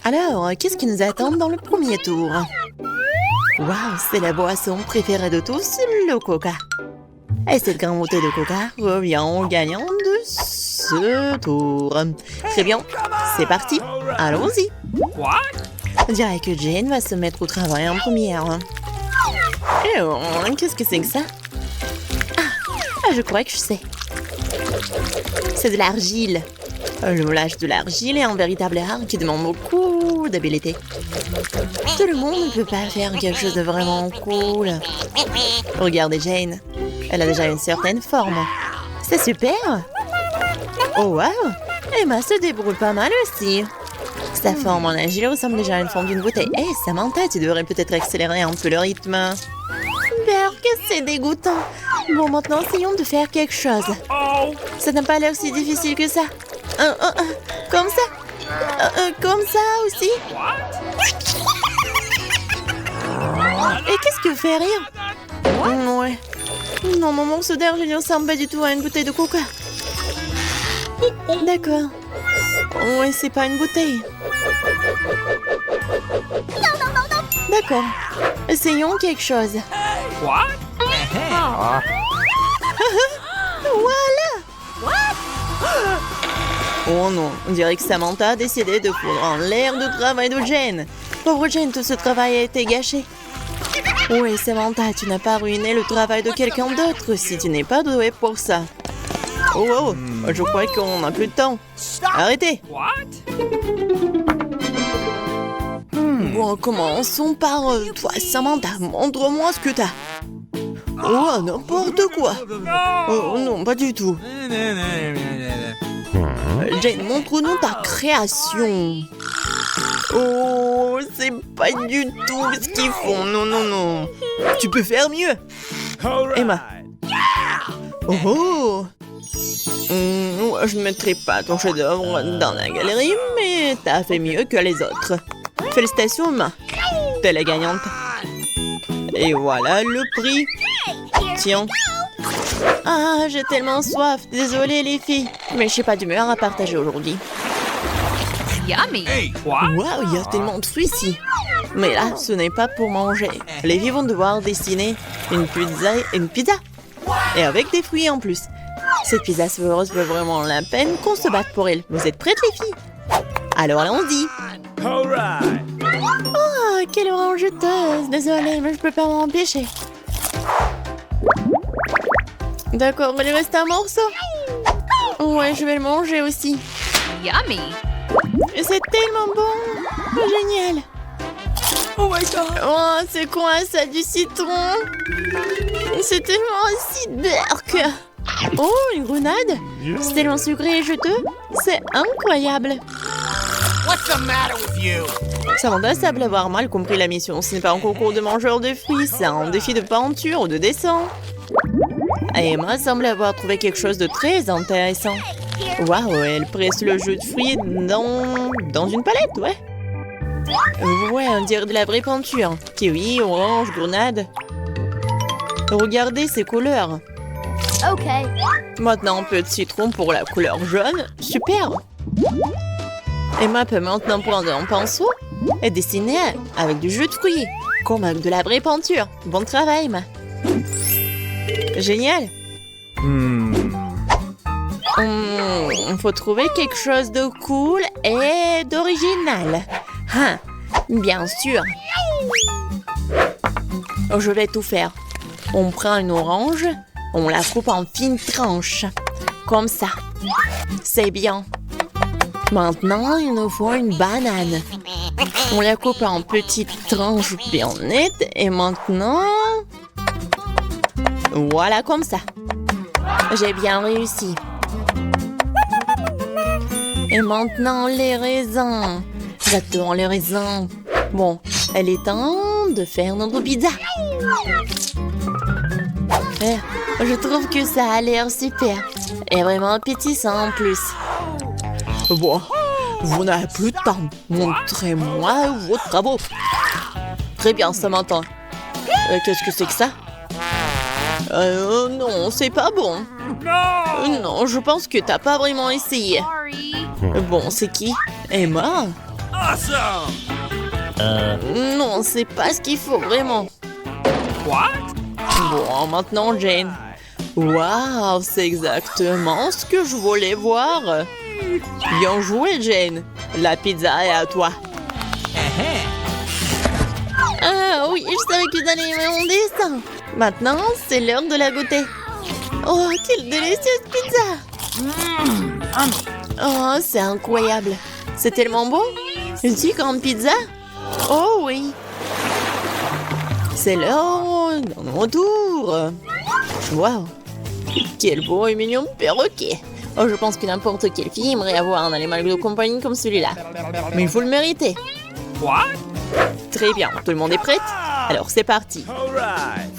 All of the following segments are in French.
Alors, qu'est-ce qui nous attend dans le premier tour? Waouh, c'est la boisson préférée de tous, le coca. Et cette grande bouteille de coca revient au gagnant de ce tour. Très bien, c'est parti, allons-y. On dirait que Jane va se mettre au travail en première. Et qu'est-ce que c'est que ça? Je crois que je sais. C'est de l'argile. Le moulage de l'argile est un véritable art qui demande beaucoup d'habileté. Tout le monde ne peut pas faire quelque chose de vraiment cool. Regardez Jane. Elle a déjà une certaine forme. C'est super. Oh wow. Emma se débrouille pas mal aussi. Sa forme en argile ressemble déjà à une forme d'une bouteille. Hé, Samantha, tu devrais peut-être accélérer un peu le rythme. Berk, c'est dégoûtant. Bon, maintenant, essayons de faire quelque chose. Ça n'a pas l'air si difficile que ça. Comme ça. Comme ça aussi. Et qu'est-ce que fait rire? Ouais. Non, mon morceau d'argile ne ressemble pas du tout à une bouteille de coca. D'accord. Ouais, c'est pas une bouteille. D'accord. Essayons quelque chose. Voilà. Oh non, on dirait que Samantha a décidé de foutre en l'air de travail de Jane. Pauvre Jane, tout ce travail a été gâché. Oui, Samantha, tu n'as pas ruiné le travail de quelqu'un d'autre si tu n'es pas douée pour ça. Oh, je crois qu'on n'a plus de temps. Arrêtez. Bon, commençons par toi, Samantha. Montre-moi ce que t'as. Oh, n'importe quoi. Oh, non, pas du tout. Jane, montre-nous ta création. Oh, c'est pas du tout ce qu'ils font. Non. Tu peux faire mieux. Emma. Oh. Je ne mettrai pas ton chef-d'œuvre dans la galerie, mais t'as fait mieux que les autres. Félicitations, Emma. T'es la gagnante. Et voilà le prix. Tiens. Ah, j'ai tellement soif. Désolée, les filles. Mais je n'ai pas d'humeur à partager aujourd'hui. Yummy. Waouh, il y a tellement de fruits ici. Mais là, ce n'est pas pour manger. Les filles vont devoir dessiner une pizza. Et avec des fruits en plus. Cette pizza savoureuse vaut vraiment la peine qu'on se batte pour elle. Vous êtes prêtes, les filles? Alors, allons-y. Oh, quelle orange juteuse. Désolée, mais je peux pas m'empêcher. D'accord, il reste un morceau. Ouais, je vais le manger aussi. Yummy. C'est tellement bon. Génial. Oh my god. Oh, c'est quoi ça, du citron? C'est tellement aussi dark. Oh, une grenade. C'est tellement sucré et juteux. C'est incroyable. What's the matter with you? Samantha semble avoir mal compris la mission. Ce n'est pas un concours de mangeurs de fruits, c'est un défi de peinture ou de dessin. Emma semble avoir trouvé quelque chose de très intéressant. Waouh, elle presse le jus de fruits dans une palette, ouais. Ouais, on dirait de la vraie peinture. Kiwi, orange, grenade. Regardez ces couleurs. Ok. Maintenant, un peu de citron pour la couleur jaune. Super. Emma peut maintenant prendre un pinceau et dessiner avec du jus de fruits, comme avec de la vraie peinture. Bon travail, Emma. Génial. Faut trouver quelque chose de cool et d'original. Bien sûr. Je vais tout faire. On prend une orange, on la coupe en fines tranches. Comme ça. C'est bien. Maintenant, il nous faut une banane. On la coupe en petites tranches bien nettes. Et maintenant... Voilà, comme ça. J'ai bien réussi. Et maintenant, les raisins. J'adore les raisins. Bon, il est temps de faire notre pizza. Je trouve que ça a l'air super. Et vraiment appétissant en plus. Bon, vous n'avez plus de temps. Montrez-moi vos travaux. Très bien, Samantha. Qu'est-ce que c'est que ça? Non, c'est pas bon. Non, je pense que t'as pas vraiment essayé. Sorry. Bon, c'est qui? Emma? Awesome! Non, c'est pas ce qu'il faut vraiment. What? Bon, maintenant, Jane. Waouh, c'est exactement ce que je voulais voir. Bien joué, Jane. La pizza est à toi. Ah oui, je savais que t'allais aimer mon dessin. Maintenant, c'est l'heure de la goûter. Oh, quelle délicieuse pizza! Oh, c'est incroyable. C'est tellement bon. Une si grande pizza? Oh oui. C'est l'heure de mon tour. Waouh. Quel beau et mignon perroquet. Oh, je pense que n'importe quelle fille aimerait avoir un animal de compagnie comme celui-là. Mais il faut le mériter. What? Très bien, tout le monde est prêt? Alors c'est parti. Alright.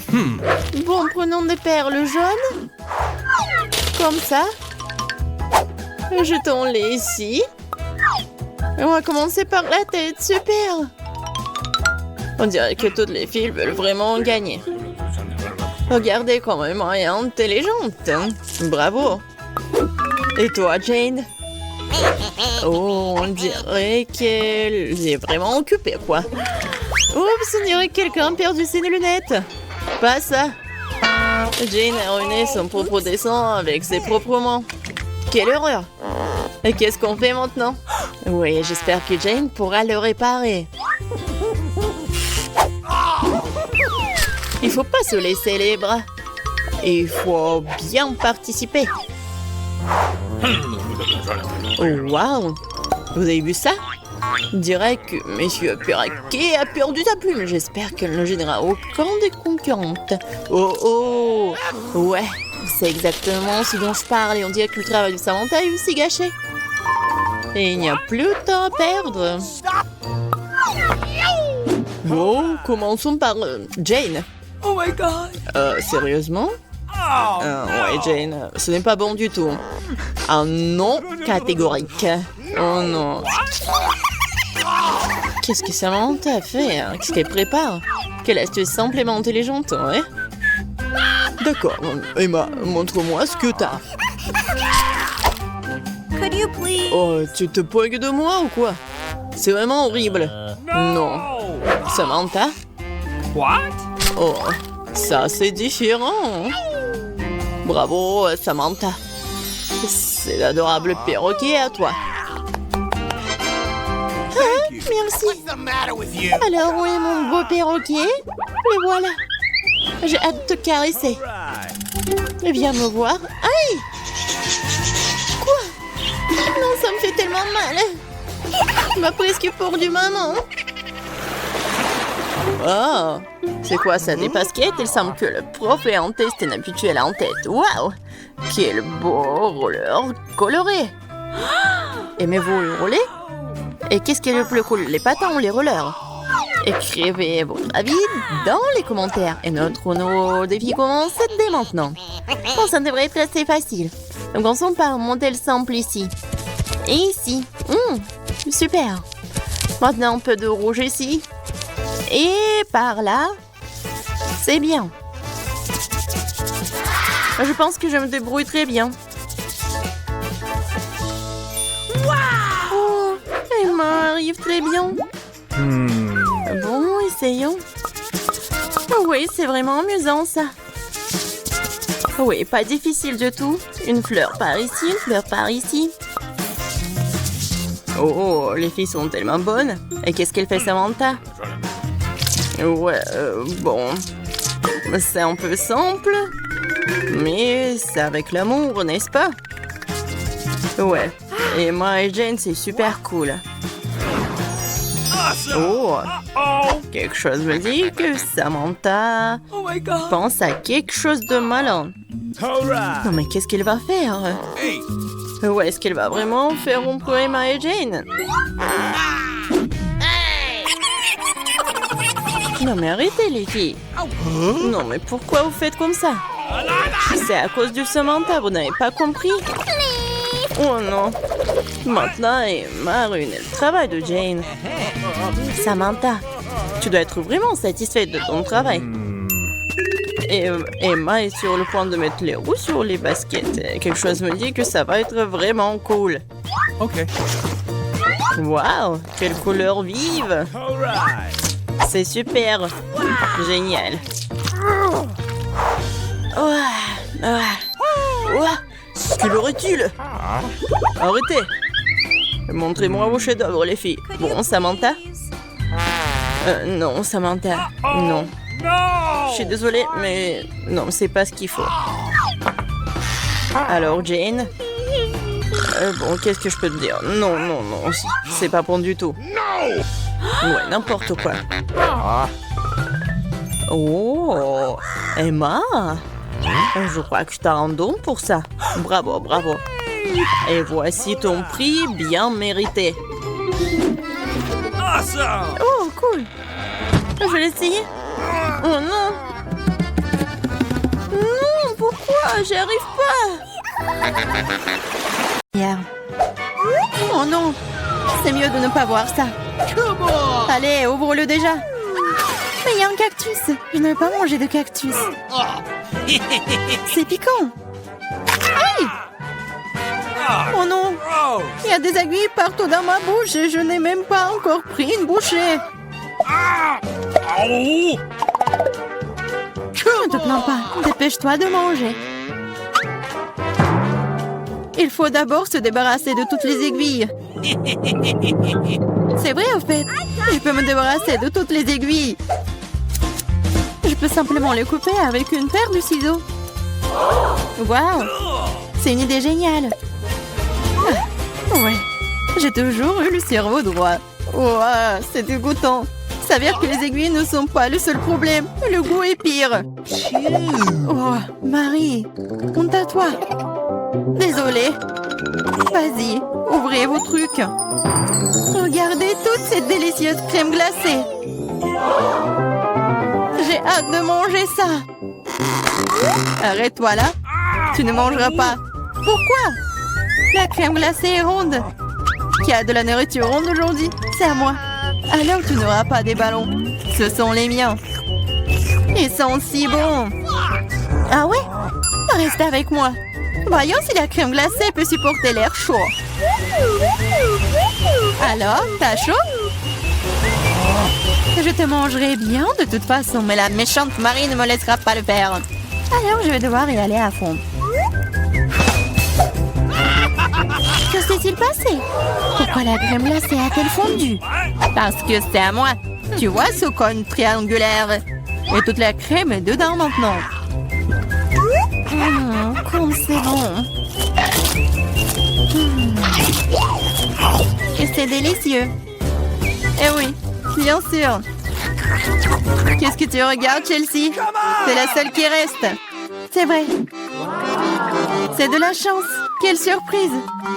Bon, prenons des perles jaunes. Comme ça. Jetons-les ici. Et on va commencer par la tête, super. On dirait que toutes les filles veulent vraiment gagner. Regardez comment elle est intelligente. Bravo. Et toi, Jane? Oh, on dirait qu'elle est vraiment occupée, quoi. Oups, on dirait que quelqu'un a perdu ses lunettes. Pas ça. Jane a ruiné son propre dessin avec ses propres mains. Quelle horreur. Et qu'est-ce qu'on fait maintenant? Oui, j'espère que Jane pourra le réparer. Il faut pas se laisser les bras. Et il faut bien participer. Oh, waouh! Vous avez vu ça? On dirait que Monsieur Perroquet a perdu sa plume. J'espère qu'elle ne gênera aucun des concurrentes. Oh oh! Ouais, c'est exactement ce dont je parle. Et on dirait que le travail de Samantha est aussi gâché. Et il n'y a plus de temps à perdre. Bon, commençons par Jane. Oh my god! Sérieusement? Oh! Ouais, Jane, ce n'est pas bon du tout. Un non catégorique. Oh non. Qu'est-ce que Samantha a fait? Qu'est-ce qu'elle prépare? Quelle astuce simplement intelligente, ouais? D'accord, Emma, montre-moi ce que t'as. Could you please? Oh, tu te moques de moi ou quoi? C'est vraiment horrible. Non. Samantha? What? Oh, ça c'est différent. Bravo, Samantha. C'est l'adorable perroquet à toi. Thank you. Merci. What's the matter with you? Alors, où est mon beau perroquet? Le voilà. J'ai hâte de te caresser. Right. Viens me voir. Aïe! Quoi? Non, ça me fait tellement mal. Tu m'as presque pourdu maman. Oh, c'est quoi ça, des baskets? Il semble que le prof est en test inhabituel en tête. Waouh! Quel beau roller coloré! Aimez-vous le rouler? Et qu'est-ce qui est le plus cool, les patins ou les rollers? Écrivez votre avis dans les commentaires. Et notre défi commence dès maintenant. Bon, ça devrait être assez facile. Donc, commençons par un modèle simple ici. Et ici. Super. Maintenant, un peu de rouge ici. Et par là. C'est bien. Je pense que je me débrouille très bien. Oh, Emma arrive très bien. Bon, essayons. Oh oui, c'est vraiment amusant ça. Oui, pas difficile du tout. Une fleur par ici, une fleur par ici. Oh, les filles sont tellement bonnes. Et qu'est-ce qu'elle fait, Samantha? Ouais, bon. C'est un peu simple. Mais c'est avec l'amour, n'est-ce pas? Ouais. Emma et Jane, c'est super cool. Oh, quelque chose me dit que Samantha Oh my god! pense à quelque chose de malin. Alright! Non mais qu'est-ce qu'elle va faire? Hey! Ou est-ce qu'elle va vraiment faire rompre Emma et Jane? Non mais arrêtez les filles. Non mais pourquoi vous faites comme ça? C'est à cause du Samantha, vous n'avez pas compris? Oh non. Maintenant, Emma a ruiné le travail de Jane. Samantha, tu dois être vraiment satisfaite de ton travail. Et Emma est sur le point de mettre les roues sur les baskets. Quelque chose me dit que ça va être vraiment cool. Okay. Waouh, quelle couleur vive! All right. C'est super! Génial! Que l'aurait-il? Arrêtez! Montrez-moi vos chefs-d'œuvre, les filles. Bon, Samantha? Non, Samantha. Non. Je suis désolée, mais non, c'est pas ce qu'il faut. Alors, Jane? Bon, qu'est-ce que je peux te dire? Non, c'est pas bon du tout. Ouais, n'importe quoi. Oh, Emma? Je crois que je t'ai un don pour ça. Bravo. Et voici ton prix bien mérité. Awesome. Oh, cool. Je vais l'essayer. Oh non. Non, pourquoi? J'y arrive pas. Hier. Oh non. C'est mieux de ne pas voir ça. Allez, ouvre-le déjà. Mais il y a un cactus. Je ne veux pas manger de cactus. C'est piquant. Aïe! Oh non. Il y a des aiguilles partout dans ma bouche et je n'ai même pas encore pris une bouchée. Ne te plains pas. Dépêche-toi de manger. Il faut d'abord se débarrasser de toutes les aiguilles. C'est vrai, au fait. Je peux me débarrasser de toutes les aiguilles. Je peux simplement les couper avec une paire de ciseaux. Waouh! C'est une idée géniale. Ouais, j'ai toujours eu le cerveau droit. Waouh, c'est dégoûtant. S'avère que les aiguilles ne sont pas le seul problème. Le goût est pire. Oh, Marie, honte à toi. Désolée. Vas-y, ouvrez vos trucs. Regardez toute cette délicieuse crème glacée. J'ai hâte de manger ça. Arrête-toi là. Tu ne mangeras pas. Pourquoi? La crème glacée est ronde. Qui a de la nourriture ronde aujourd'hui? C'est à moi. Alors tu n'auras pas des ballons. Ce sont les miens. Ils sont si bons. Ah ouais? Reste avec moi. Voyons si la crème glacée peut supporter l'air chaud. Alors, t'as chaud? Je te mangerai bien de toute façon, mais la méchante Marie ne me laissera pas le faire. Alors, je vais devoir y aller à fond. Que s'est-il passé? Pourquoi la crème glacée a-t-elle fondu? Parce que c'est à moi. Tu vois ce cône triangulaire? Et toute la crème est dedans maintenant. Comme c'est bon. Et c'est délicieux. Eh oui, bien sûr. Qu'est-ce que tu regardes, Chelsea? C'est la seule qui reste. C'est vrai. C'est de la chance. Quelle surprise.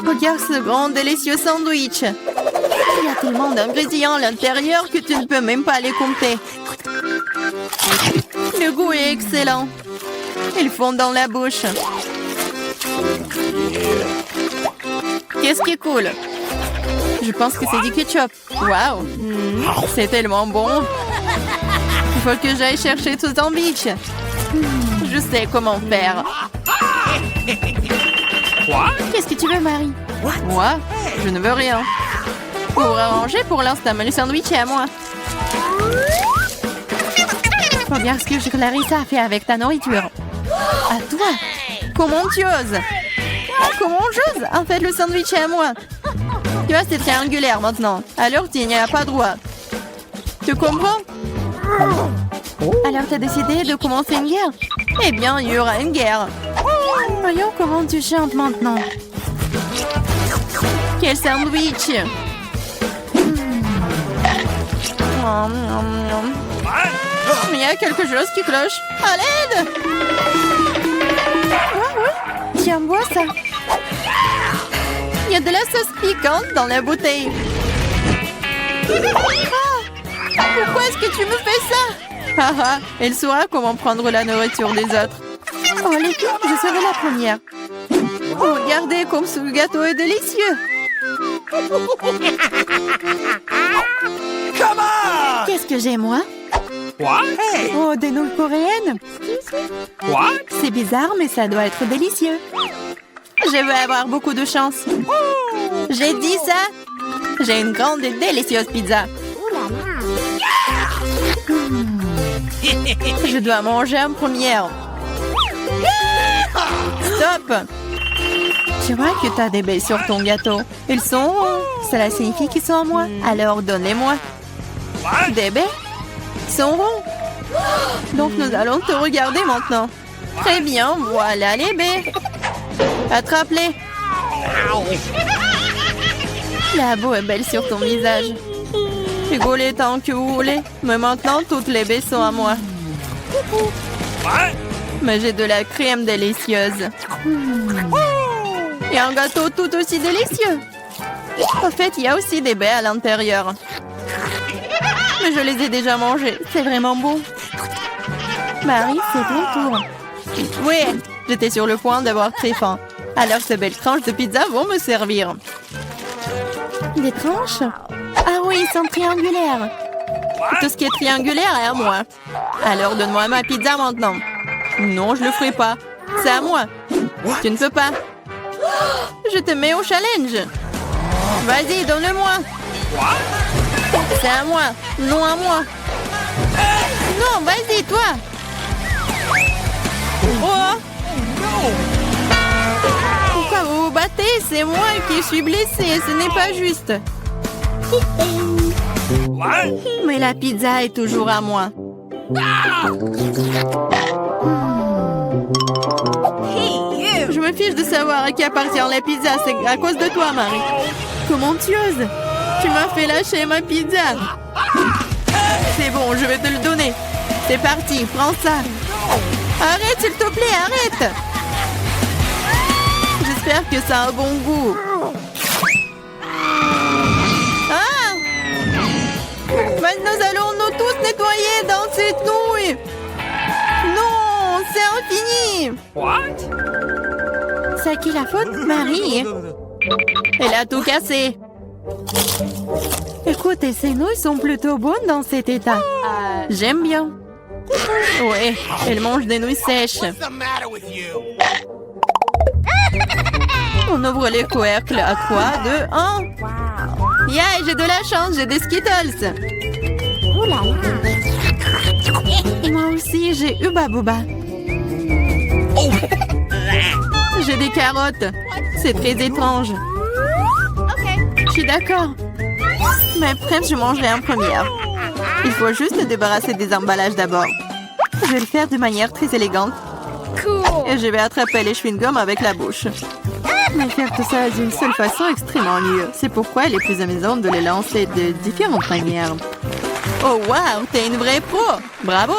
Regarde ce grand délicieux sandwich. Il y a tellement d'ingrédients à l'intérieur que tu ne peux même pas les compter. Le goût est excellent. Ils fondent dans la bouche. Qu'est-ce qui est cool? Je pense que c'est du ketchup. Waouh, c'est tellement bon. Il faut que j'aille chercher ce sandwich. Je sais comment faire. Qu'est-ce que tu veux, Marie? Moi? Je ne veux rien. Pour arranger pour l'instant, mais le sandwich est à moi. Regarde ce que Clarissa a fait avec ta nourriture. À toi? Comment tu oses? Comment j'ose? En fait, le sandwich est à moi. Tu vois, c'est triangulaire maintenant. Alors, tu n'y as pas droit. Tu comprends? Alors, tu as décidé de commencer une guerre? Eh bien, il y aura une guerre. Voyons comment tu chantes maintenant. Quel sandwich! Il y a quelque chose qui cloche. À l'aide! Ouais. Tiens, bois ça. Il y a de la sauce piquante dans la bouteille. Ah! Pourquoi est-ce que tu me fais ça? Ah, elle saura comment prendre la nourriture des autres. Oh, les filles, je serai la première. Oh, regardez comme ce gâteau est délicieux. Come on! Qu'est-ce que j'ai, moi? What? Hey! Oh, des nouilles coréennes. What? C'est bizarre, mais ça doit être délicieux. Je vais avoir beaucoup de chance. J'ai dit ça. J'ai une grande et délicieuse pizza. Je dois manger en première. Stop! Tu vois que tu as des baies sur ton gâteau. Ils sont ronds. Cela signifie qu'ils sont à moi. Alors donne-les-moi. Des baies? Ils sont ronds. Donc nous allons te regarder maintenant. Très bien, voilà les baies. Attrape-les. La peau est belle sur ton visage. Rigolez tant que vous voulez. Mais maintenant, toutes les baies sont à moi. Mais j'ai de la crème délicieuse. Et un gâteau tout aussi délicieux. En fait, il y a aussi des baies à l'intérieur. Mais je les ai déjà mangées. C'est vraiment bon. Marie, c'est ton tour. Oui, j'étais sur le point d'avoir très faim. Alors ces belles tranches de pizza vont me servir. Des tranches? Ah oui, ils sont triangulaires. Tout ce qui est triangulaire est à moi. Alors donne-moi ma pizza maintenant. Non, je le ferai pas. C'est à moi. Tu ne peux pas. Je te mets au challenge. Vas-y, donne-le-moi. C'est à moi. Non à moi. Non, vas-y, toi. Oh. Pourquoi vous vous battez? C'est moi qui suis blessée. Ce n'est pas juste. Mais la pizza est toujours à moi. Je me fiche de savoir à qui appartient la pizza. C'est à cause de toi, Marie. Comment tu oses? Tu m'as fait lâcher ma pizza. C'est bon, je vais te le donner. C'est parti, prends ça. Arrête, s'il te plaît, arrête. J'espère que ça a un bon goût. Ah! Mais nous allons nous tous nettoyer dans cette nouille. Non, c'est infini. C'est à qui la faute? Marie. Elle a tout cassé. Écoutez, ces nouilles sont plutôt bonnes dans cet état. J'aime bien. Ouais, elle mange des nouilles sèches. On ouvre les couvercles à 3, 2, 1. Yeah, j'ai de la chance, j'ai des Skittles. Moi aussi, j'ai Hubba Bubba. J'ai des carottes. C'est très étrange. Je suis d'accord. Mais bref, je mangerai en première. Il faut juste se débarrasser des emballages d'abord. Je vais le faire de manière très élégante. Et je vais attraper les chewing-gums avec la bouche. Mais faire tout ça d'une seule façon est extrêmement ennuyeux. C'est pourquoi il est plus amusant de les lancer de différentes manières. Oh wow, t'es une vraie pro! Bravo!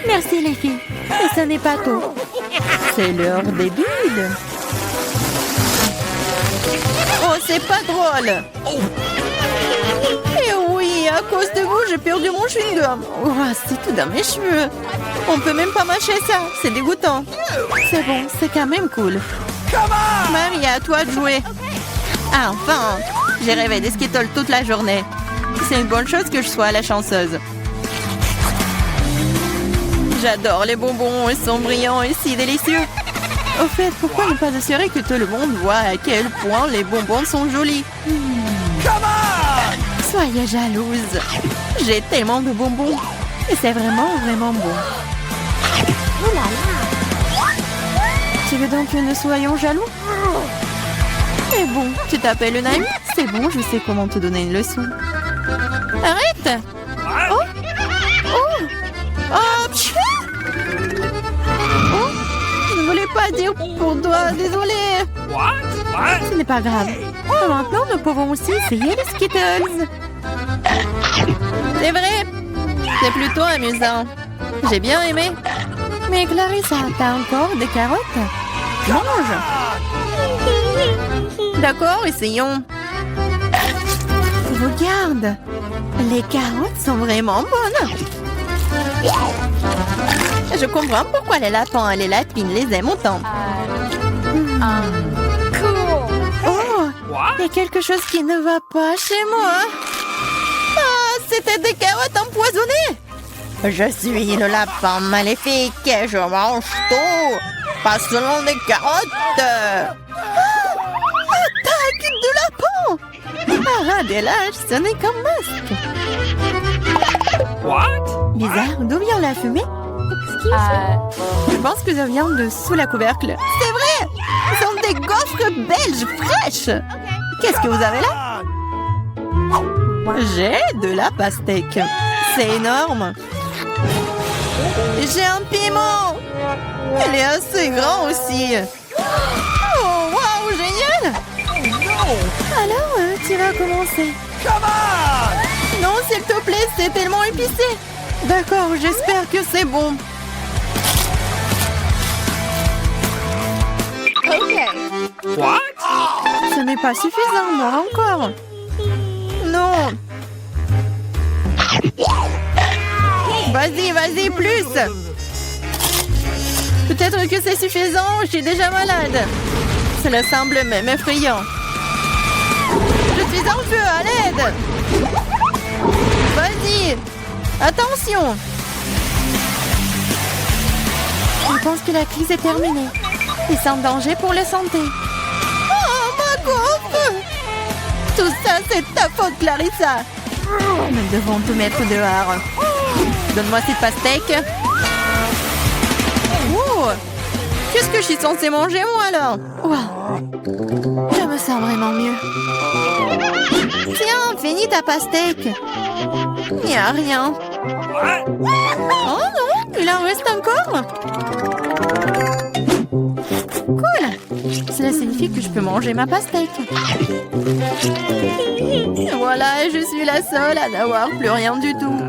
Merci les filles. Et ce n'est pas tout. C'est l'heure des bulles. Oh, c'est pas drôle! Et oui, à cause de vous, j'ai perdu mon chewing-gum. Oh, c'est tout dans mes cheveux. On peut même pas mâcher ça. C'est dégoûtant. C'est bon, c'est quand même cool. Mamie, à toi de jouer. Ah, enfin! J'ai rêvé des Skittles toute la journée. C'est une bonne chose que je sois la chanceuse. J'adore les bonbons, ils sont brillants et si délicieux. Au fait, pourquoi ne pas assurer que tout le monde voit à quel point les bonbons sont jolis? Soyez jalouse. J'ai tellement de bonbons. Et c'est vraiment, vraiment bon. Oh là là. Tu veux donc que nous soyons jaloux? Mais bon, tu t'appelles une amie? C'est bon, je sais comment te donner une leçon. Arrête! Oh! Oh! Oh! Pfiou! Oh! Je ne voulais pas dire pour toi, désolée. Ce n'est pas grave. Maintenant, nous pouvons aussi essayer les Skittles. C'est vrai. C'est plutôt amusant. J'ai bien aimé. Mais Clarissa, t'as encore des carottes? Mange! D'accord, essayons. Regarde. Les carottes sont vraiment bonnes. Je comprends pourquoi les lapins et les lapines les aiment autant. Oh, il y a quelque chose qui ne va pas chez moi. Ah, c'était des carottes empoisonnées. Je suis le lapin maléfique et je mange tout. Pas seulement des carottes. Ah, attaque de lapin. Ah, des lâches, ce n'est qu'un masque. What? Bizarre, d'où vient la fumée? Je pense que ça vient de sous la couvercle. C'est vrai! Ce sont des gaufres belges fraîches! Qu'est-ce que vous avez là? J'ai de la pastèque. C'est énorme. J'ai un piment. Il est assez grand aussi. Oh, waouh, génial! Alors, tu vas commencer. Come on! Non, s'il te plaît, c'est tellement épicé. D'accord, j'espère que c'est bon. What? Ce n'est pas suffisant, moi encore. Non. Vas-y, vas-y, plus. Peut-être que c'est suffisant, je suis déjà malade. Cela semble même effrayant. Je suis en feu, à l'aide. Vas-y. Attention. Je pense que la crise est terminée. Et sans danger pour la santé. Oh, ma gaufre! Tout ça, c'est ta faute, Clarissa. Nous devons te mettre dehors. Donne-moi cette pastèque. Oh! Qu'est-ce que je suis censée manger, moi, alors? Wow. Je me sens vraiment mieux. Tiens, finis ta pastèque. Il n'y a rien. Oh non, il en reste encore. Cool. Cela signifie que je peux manger ma pastèque. Voilà, je suis la seule à n'avoir plus rien du tout.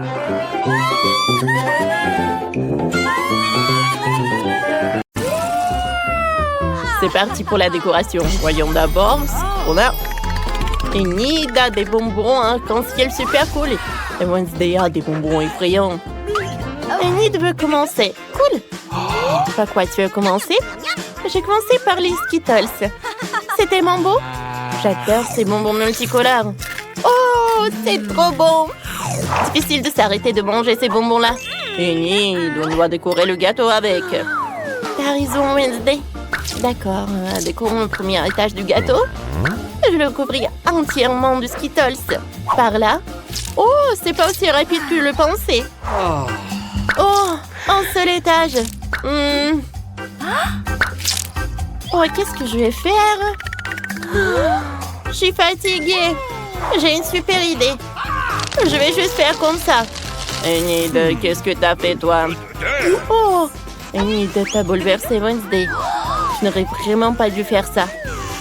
C'est parti pour la décoration. Voyons d'abord ce qu'on a. Enid a des bonbons arc-en-ciel super cool. Et Wednesday a des bonbons effrayants. Enid veut commencer. Cool. Par quoi tu veux commencer? J'ai commencé par les Skittles. C'était mon beau? J'adore ces bonbons multicolores. Oh, c'est trop bon. Difficile de s'arrêter de manger ces bonbons-là. Enid, on doit décorer le gâteau avec. T'as raison, Wednesday. D'accord, décorons le premier étage du gâteau. Je le couvris entièrement de Skittles. Par là. Oh, c'est pas aussi rapide que je le pensais. Oh, un seul étage. Oh, qu'est-ce que je vais faire? Je suis fatiguée. J'ai une super idée. Je vais juste faire comme ça. Enid, qu'est-ce que t'as fait, toi? Oh, Enid, t'as bouleversé Wednesday. Je n'aurais vraiment pas dû faire ça.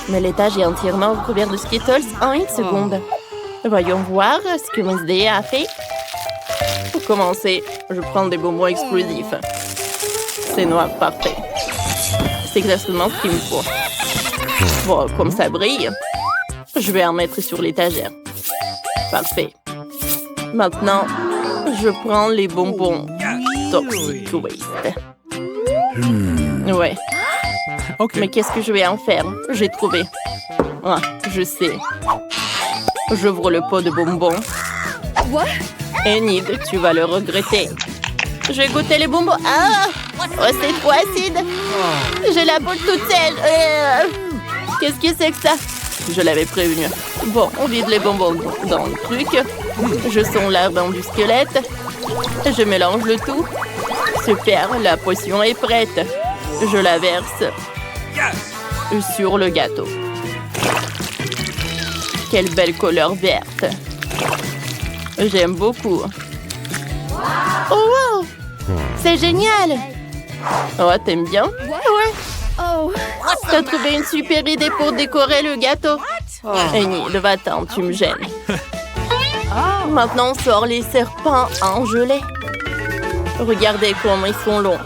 Mais l'étage est entièrement recouvert de Skittles en une seconde. Voyons voir ce que Wednesday a fait. Pour commencer, je prends des bonbons explosifs. C'est noir, parfait. C'est exactement ce qu'il me faut. Bon, comme ça brille, je vais en mettre sur l'étagère. Parfait. Maintenant, je prends les bonbons Toxic Waste. Ouais. Okay. Mais qu'est-ce que je vais en faire? J'ai trouvé. Ah, je sais. J'ouvre le pot de bonbons. What? Enid, tu vas le regretter. Je vais goûter les bonbons. Ah! Oh, c'est trop acide. J'ai la bouche toute sèche. Qu'est-ce que c'est que ça? Je l'avais prévenu. Bon, on vide les bonbons dans le truc. Je sens l'ardent du squelette. Je mélange le tout. Super, la potion est prête. Je la verse sur le gâteau. Quelle belle couleur verte. J'aime beaucoup. Oh wow! C'est génial! Oh, t'aimes bien? Ouais. Oh. T'as trouvé une super idée pour décorer le gâteau. Enid, va-t'en, tu me gênes. Maintenant, on sort les serpents en gelée. Regardez comment ils sont longs.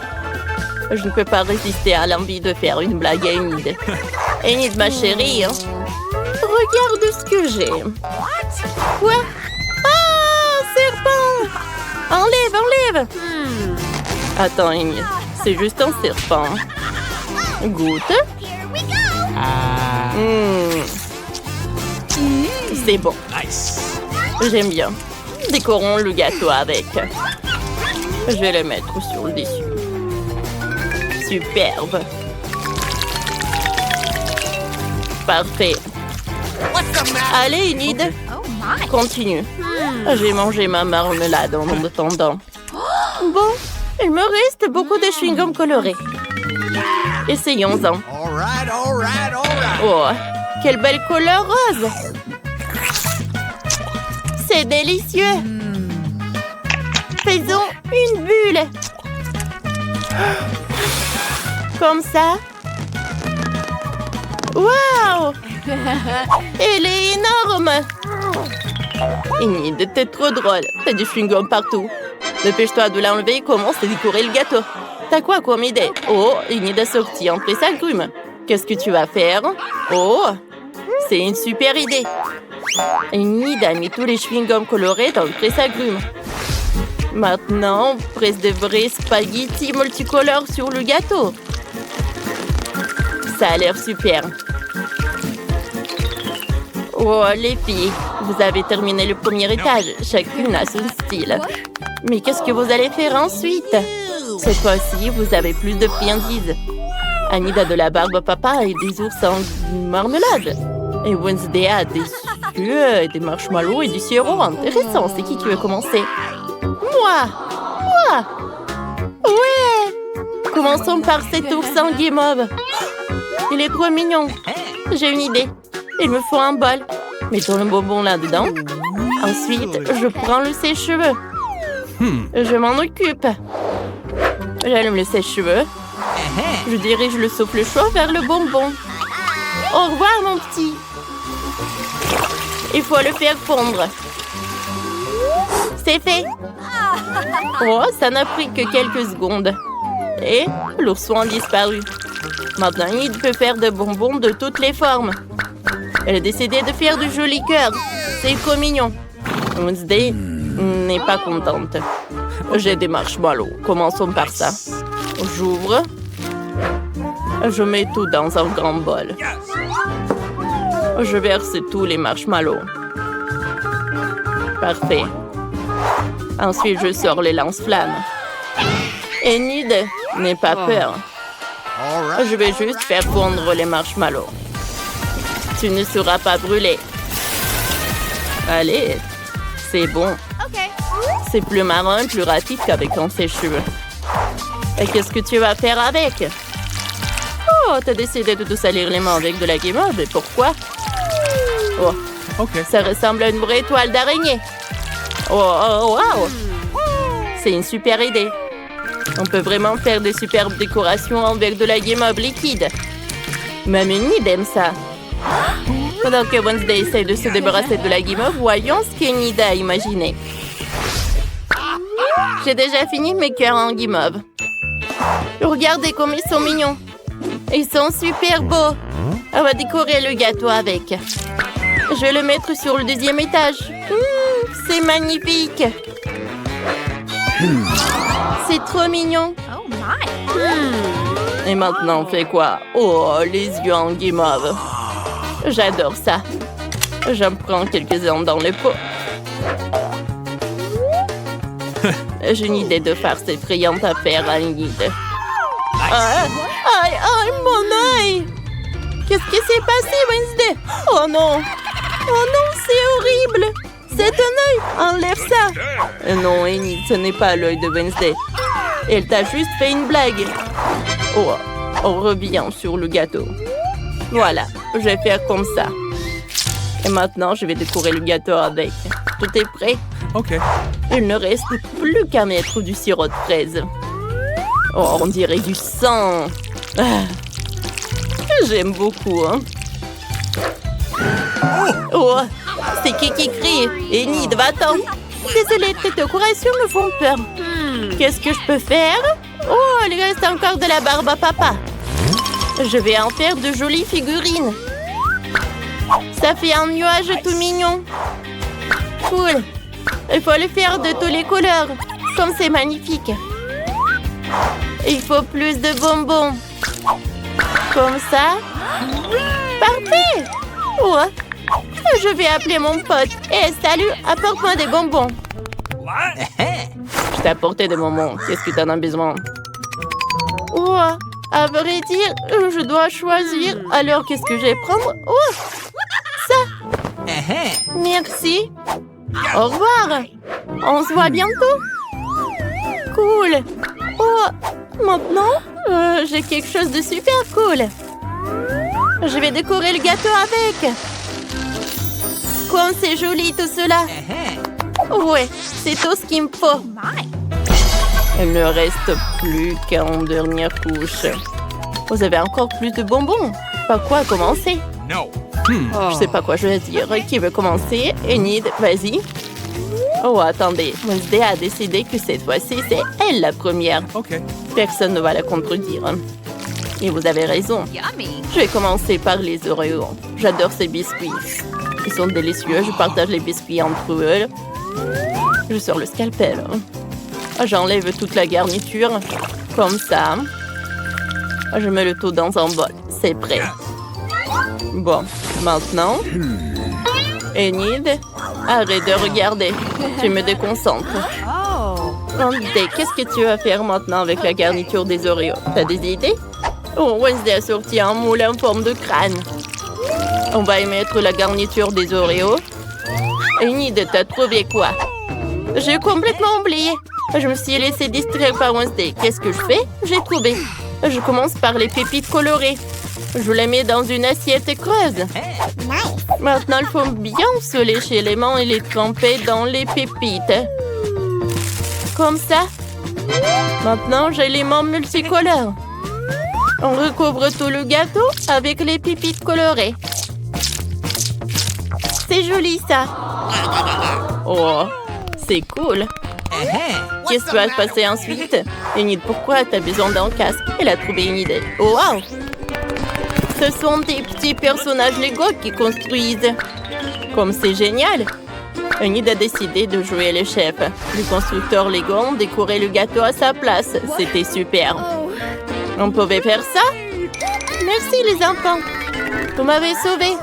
Je ne peux pas résister à l'envie de faire une blague à Enid. Enid, ma chérie, regarde ce que j'ai. Quoi? Ah, serpent! Enlève! Attends, Enid, c'est juste un serpent. Goûte. C'est bon. Nice. J'aime bien. Décorons le gâteau avec. Je vais le mettre sur le dessus. Superbe. Parfait. Allez, Enid, Oh my. continue. J'ai mangé ma marmelade en attendant. Bon, il me reste beaucoup de chewing-gum colorés. Essayons-en. All right, all right, all right. Oh, quelle belle couleur rose! C'est délicieux! Faisons une bulle! Comme ça. Waouh! Elle est énorme! Enid, t'es trop drôle. T'as du chewing-gum partout. Dépêche-toi de l'enlever et commence à décorer le gâteau. T'as quoi comme idée? Oh, Enid a sorti un presse-agrumes. Qu'est-ce que tu vas faire? Oh, c'est une super idée. Enid a mis tous les chewing-gums colorés dans le presse-agrumes. Maintenant, on presse des vrais spaghettis multicolores sur le gâteau. Ça a l'air super. Oh, les filles, vous avez terminé le premier étage. Chacune a son style. Mais qu'est-ce que vous allez faire ensuite? Cette fois-ci, vous avez plus de friandises. Enid a de la barbe papa et des ours en marmelade. Et Wednesday a des yeux, des marshmallows et du sirop. Intéressant. C'est qui veut commencer? Moi! Ouais! Commençons par cet ours en guimauve. Il est trop mignon. J'ai une idée. Il me faut un bol. Mettons le bonbon là-dedans. Ensuite, je prends le sèche-cheveux. Je m'en occupe. J'allume le sèche-cheveux. Je dirige le souffle chaud vers le bonbon. Au revoir, mon petit. Il faut le faire fondre. C'est fait. Oh, ça n'a pris que quelques secondes. Et l'ourson a disparu. Maintenant, il peut faire des bonbons de toutes les formes. Elle a décidé de faire de jolis cœurs. C'est trop mignon. Wednesday n'est pas contente. J'ai des marshmallows. Commençons par ça. J'ouvre. Je mets tout dans un grand bol. Je verse tous les marshmallows. Parfait. Ensuite, je sors les lance-flammes. Enid n'aie pas peur. All right. Je vais juste faire fondre les marshmallows. Tu ne seras pas brûlé. Allez, c'est bon. Okay. C'est plus marrant et plus rapide qu'avec un sèche-cheveux. Et qu'est-ce que tu vas faire avec? Oh, t'as décidé de te salir les mains avec de la guimauve. Et pourquoi? Oh, OK. ça ressemble à une vraie toile d'araignée. Oh, wow! C'est une super idée. On peut vraiment faire des superbes décorations avec de la guimauve liquide. Même Enid aime ça. Pendant que Wednesday essaie de se débarrasser de la guimauve, voyons ce qu'Enid a imaginé. J'ai déjà fini mes cœurs en guimauve. Regardez comme ils sont mignons. Ils sont super beaux. On va décorer le gâteau avec. Je vais le mettre sur le deuxième étage. C'est magnifique. C'est trop mignon. Oh my. Et maintenant, on fait quoi? Oh, les yeux en guimauve. J'adore ça. J'en prends quelques-uns dans le pot. J'ai une idée de farce effrayante à faire à Enid. Aïe, aïe, mon œil! Qu'est-ce qui s'est passé, Wednesday? Oh non! Oh non, c'est horrible! C'est un œil! Enlève ça! Non, Enid, ce n'est pas l'œil de Wednesday. Elle t'a juste fait une blague. Oh, on revient sur le gâteau. Voilà, je vais faire comme ça. Et maintenant, je vais décorer le gâteau avec. Tout est prêt? OK. Il ne reste plus qu'à mettre du sirop de fraise. Oh, on dirait du sang. Ah. J'aime beaucoup, hein. Oh, c'est qui crie? Enid, va-t'en. Désolée, tes décorations me font peur. Qu'est-ce que je peux faire? Oh, il reste encore de la barbe à papa. Je vais en faire de jolies figurines. Ça fait un nuage tout mignon. Cool. Il faut le faire de toutes les couleurs. Comme c'est magnifique. Il faut plus de bonbons. Comme ça. Parfait. Ouais. Je vais appeler mon pote. Hé, salut, apporte-moi des bonbons. Je t'ai apporté des bonbons. Qu'est-ce que t'en as besoin? Ouais. À vrai dire, je dois choisir. Alors, qu'est-ce que je vais prendre? Oh, ça. Merci. Au revoir. On se voit bientôt. Cool. Oh, maintenant, j'ai quelque chose de super cool. Je vais décorer le gâteau avec. Comme c'est joli tout cela. Ouais, c'est tout ce qu'il me faut. Il ne reste plus qu'une dernière couche. Vous avez encore plus de bonbons. Par quoi commencer? No. Je sais pas quoi je vais dire. Qui veut commencer? Enid, vas-y. Oh, attendez. Wednesday a décidé que cette fois-ci, c'est elle la première. Okay. Personne ne va la contredire. Et vous avez raison. Yummy. Je vais commencer par les Oreos. J'adore ces biscuits. Ils sont délicieux. Je partage les biscuits entre eux. Je sors le scalpel. J'enlève toute la garniture. Comme ça. Je mets le tout dans un bol. C'est prêt. Bon, maintenant... Enid, arrête de regarder. Tu me déconcentres. Oh. Wednesday, qu'est-ce que tu vas faire maintenant avec la garniture des Oreos? T'as des idées? Oh, Wednesday a sorti un moule en forme de crâne. On va y mettre la garniture des Oreos. Enid, t'as trouvé quoi? J'ai complètement oublié. Je me suis laissée distraire par Wednesday. Qu'est-ce que je fais? J'ai trouvé. Je commence par les pépites colorées. Je les mets dans une assiette creuse. Maintenant, il faut bien se lécher les mains et les tremper dans les pépites. Comme ça. Maintenant, j'ai les mains multicolores. On recouvre tout le gâteau avec les pépites colorées. C'est joli, ça. Oh, c'est cool. Qu'est-ce qui va se passer ensuite? Enid, pourquoi t'as besoin d'un casque? Elle a trouvé une idée. Oh, wow! Ce sont des petits personnages Lego qui construisent. Comme c'est génial! Enid a décidé de jouer le chef. Les constructeurs Lego ont décoré le gâteau à sa place. C'était super. On pouvait faire ça? Merci les enfants. Vous m'avez sauvé.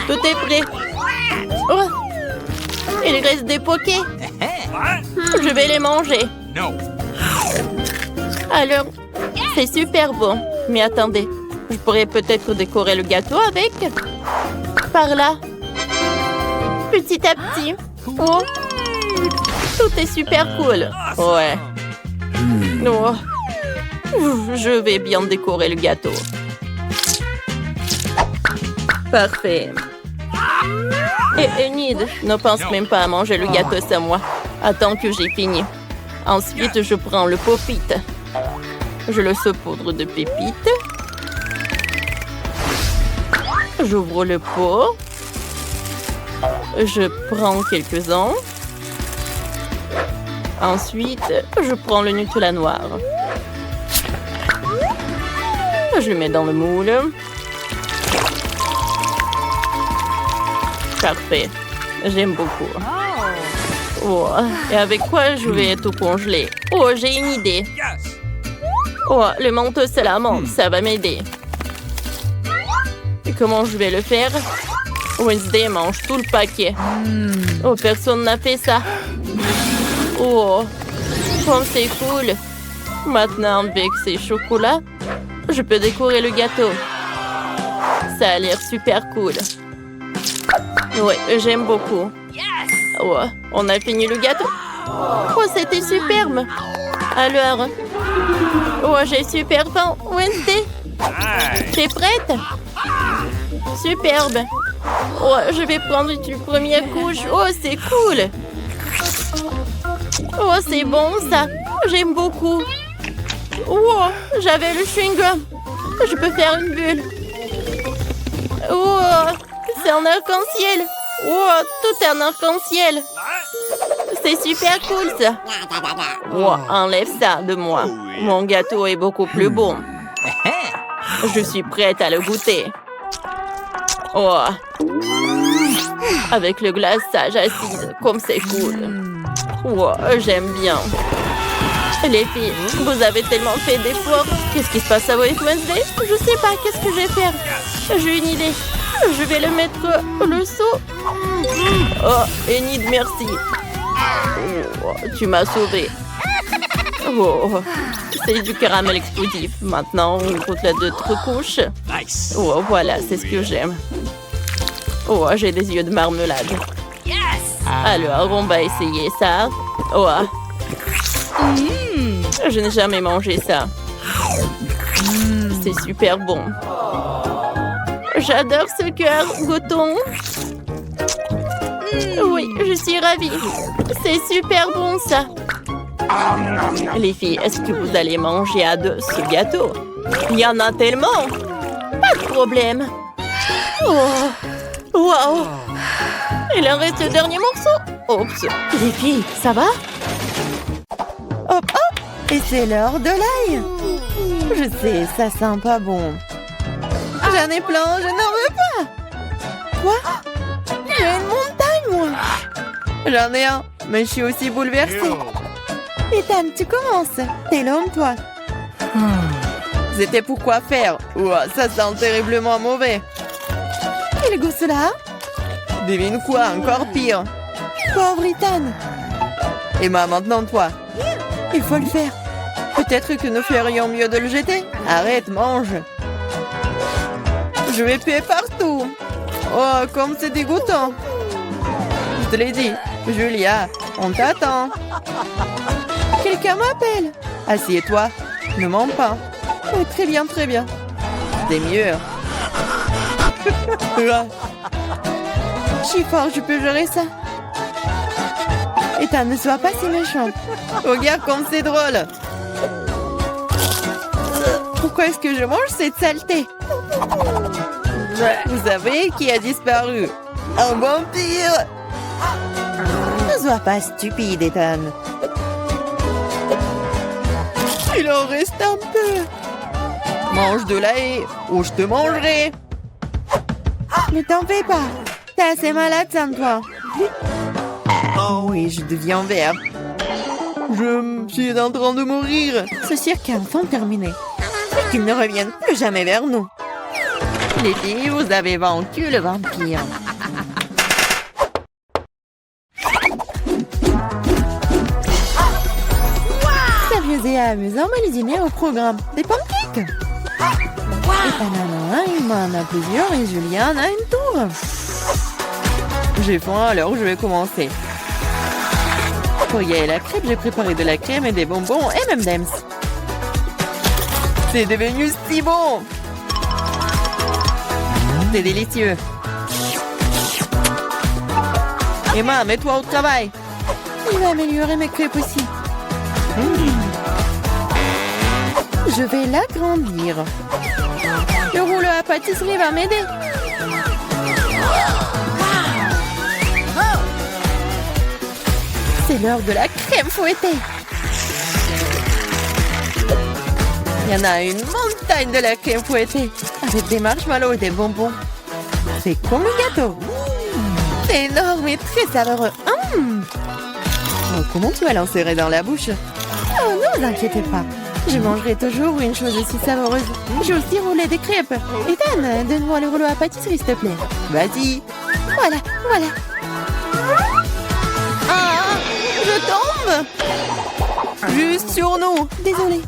Tout est prêt. Oh! Il reste des pokés. Je vais les manger. No. Alors, c'est super bon. Mais attendez, je pourrais peut-être décorer le gâteau avec. Par là. Petit à petit. Oh. Tout est super cool. Ouais. Oh. Je vais bien décorer le gâteau. Parfait. Et Enid, ne pense même pas à manger le gâteau sans moi. Attends que j'ai fini. Ensuite, je prends le pop-it. Je le saupoudre de pépites. J'ouvre le pot. Je prends quelques-uns. Ensuite, je prends le Nutella noir. Je le mets dans le moule. Parfait. J'aime beaucoup. Oh, et avec quoi je vais tout congeler? Oh, j'ai une idée. Oh, le manteau salamandre, ça va m'aider. Et comment je vais le faire? Wednesday mange tout le paquet. Oh, personne n'a fait ça. Oh, comme c'est cool. Maintenant, avec ces chocolats, je peux décorer le gâteau. Ça a l'air super cool. Oui, j'aime beaucoup. Oh, on a fini le gâteau. Oh, c'était superbe. Alors, oh, j'ai super faim. Wednesday, t'es prête? Superbe. Oh, je vais prendre une première couche. Oh, c'est cool. Oh, c'est bon ça. J'aime beaucoup. Oh, j'avais le chewing-gum. Je peux faire une bulle. Oh, c'est un arc-en-ciel. Oh, tout est un arc-en-ciel. C'est super cool ça. Oh, enlève ça de moi. Mon gâteau est beaucoup plus bon. Je suis prête à le goûter. Oh, avec le glaçage acide, comme c'est cool. Oh, j'aime bien. Les filles, vous avez tellement fait d'efforts. Qu'est-ce qui se passe avec Wednesday? Je sais pas, qu'est-ce que je vais faire? J'ai une idée. Je vais le mettre le seau. Oh, Enid, merci. Oh, tu m'as sauvée. Oh, c'est du caramel explosif. Maintenant, on goûte la d'autres couches. Nice. Oh, voilà, c'est ce que j'aime. Oh, j'ai des yeux de marmelade. Yes! Alors, on va essayer ça. Oh. Je n'ai jamais mangé ça. C'est super bon. J'adore ce cœur, goûtons. Oui, je suis ravie. C'est super bon, ça. Les filles, est-ce que vous allez manger à deux ce gâteau? Il y en a tellement. Pas de problème. Oh, wow. Il en reste le dernier morceau. Oups. Les filles, ça va? Hop, hop. Et c'est l'heure de l'ail. Je sais, ça sent pas bon. J'en ai plein, je n'en veux pas. Quoi? J'ai une montagne, moi. J'en ai un, mais je suis aussi bouleversée. Ethan, tu commences. T'es l'homme, toi. C'était pour quoi faire? Ouah, ça sent terriblement mauvais. Quel goût cela? Devine quoi, encore pire. Pauvre Ethan. Emma, maintenant toi. Il faut le faire. Peut-être que nous ferions mieux de le jeter. Arrête, mange. Je vais puer partout. Oh, comme c'est dégoûtant. Je te l'ai dit. Julia, on t'attend. Quelqu'un m'appelle. Assieds-toi. Ne mens pas. Oh, très bien, très bien. C'est mieux. Je suis fort, je peux gérer ça. Ethan, ne sois pas si méchant. Regarde comme c'est drôle. Pourquoi est-ce que je mange cette saleté? Vous savez qui a disparu? Un vampire! Ne sois pas stupide, Ethan. Il en reste un peu. Mange de l'ail ou je te mangerai. Ne t'en fais pas. T'es assez malade sans toi. Oh oui, je deviens vert. Je suis en train de mourir. Ce cirque est enfin terminé. Et qu'il ne revienne plus jamais vers nous. Les filles, vous avez vaincu le vampire. Sérieux et amusant, mais le dîner au programme. Des pancakes. Ethan en a un, Emma en a plusieurs et Julia en a une tour. J'ai faim, alors je vais commencer. Pour y aller la crêpe, j'ai préparé de la crème et des bonbons M&M's. C'est devenu si bon! C'est délicieux. Emma, mets-toi au travail. Il va améliorer mes crêpes aussi. Je vais l'agrandir. Le rouleau à pâtisserie va m'aider. C'est l'heure de la crème fouettée. Il y en a une montagne de la crème fouettée avec des marshmallows et des bonbons. C'est comme un gâteau. C'est énorme et très savoureux. Oh, comment tu vas l'insérer dans la bouche? Oh, ne vous inquiétez pas. Je mangerai toujours une chose aussi savoureuse. J'ai aussi roulé des crêpes. Ethan, donne-moi le rouleau à pâtisserie, s'il te plaît. Vas-y. Voilà, voilà. Ah, je tombe. Juste sur nous. Désolée.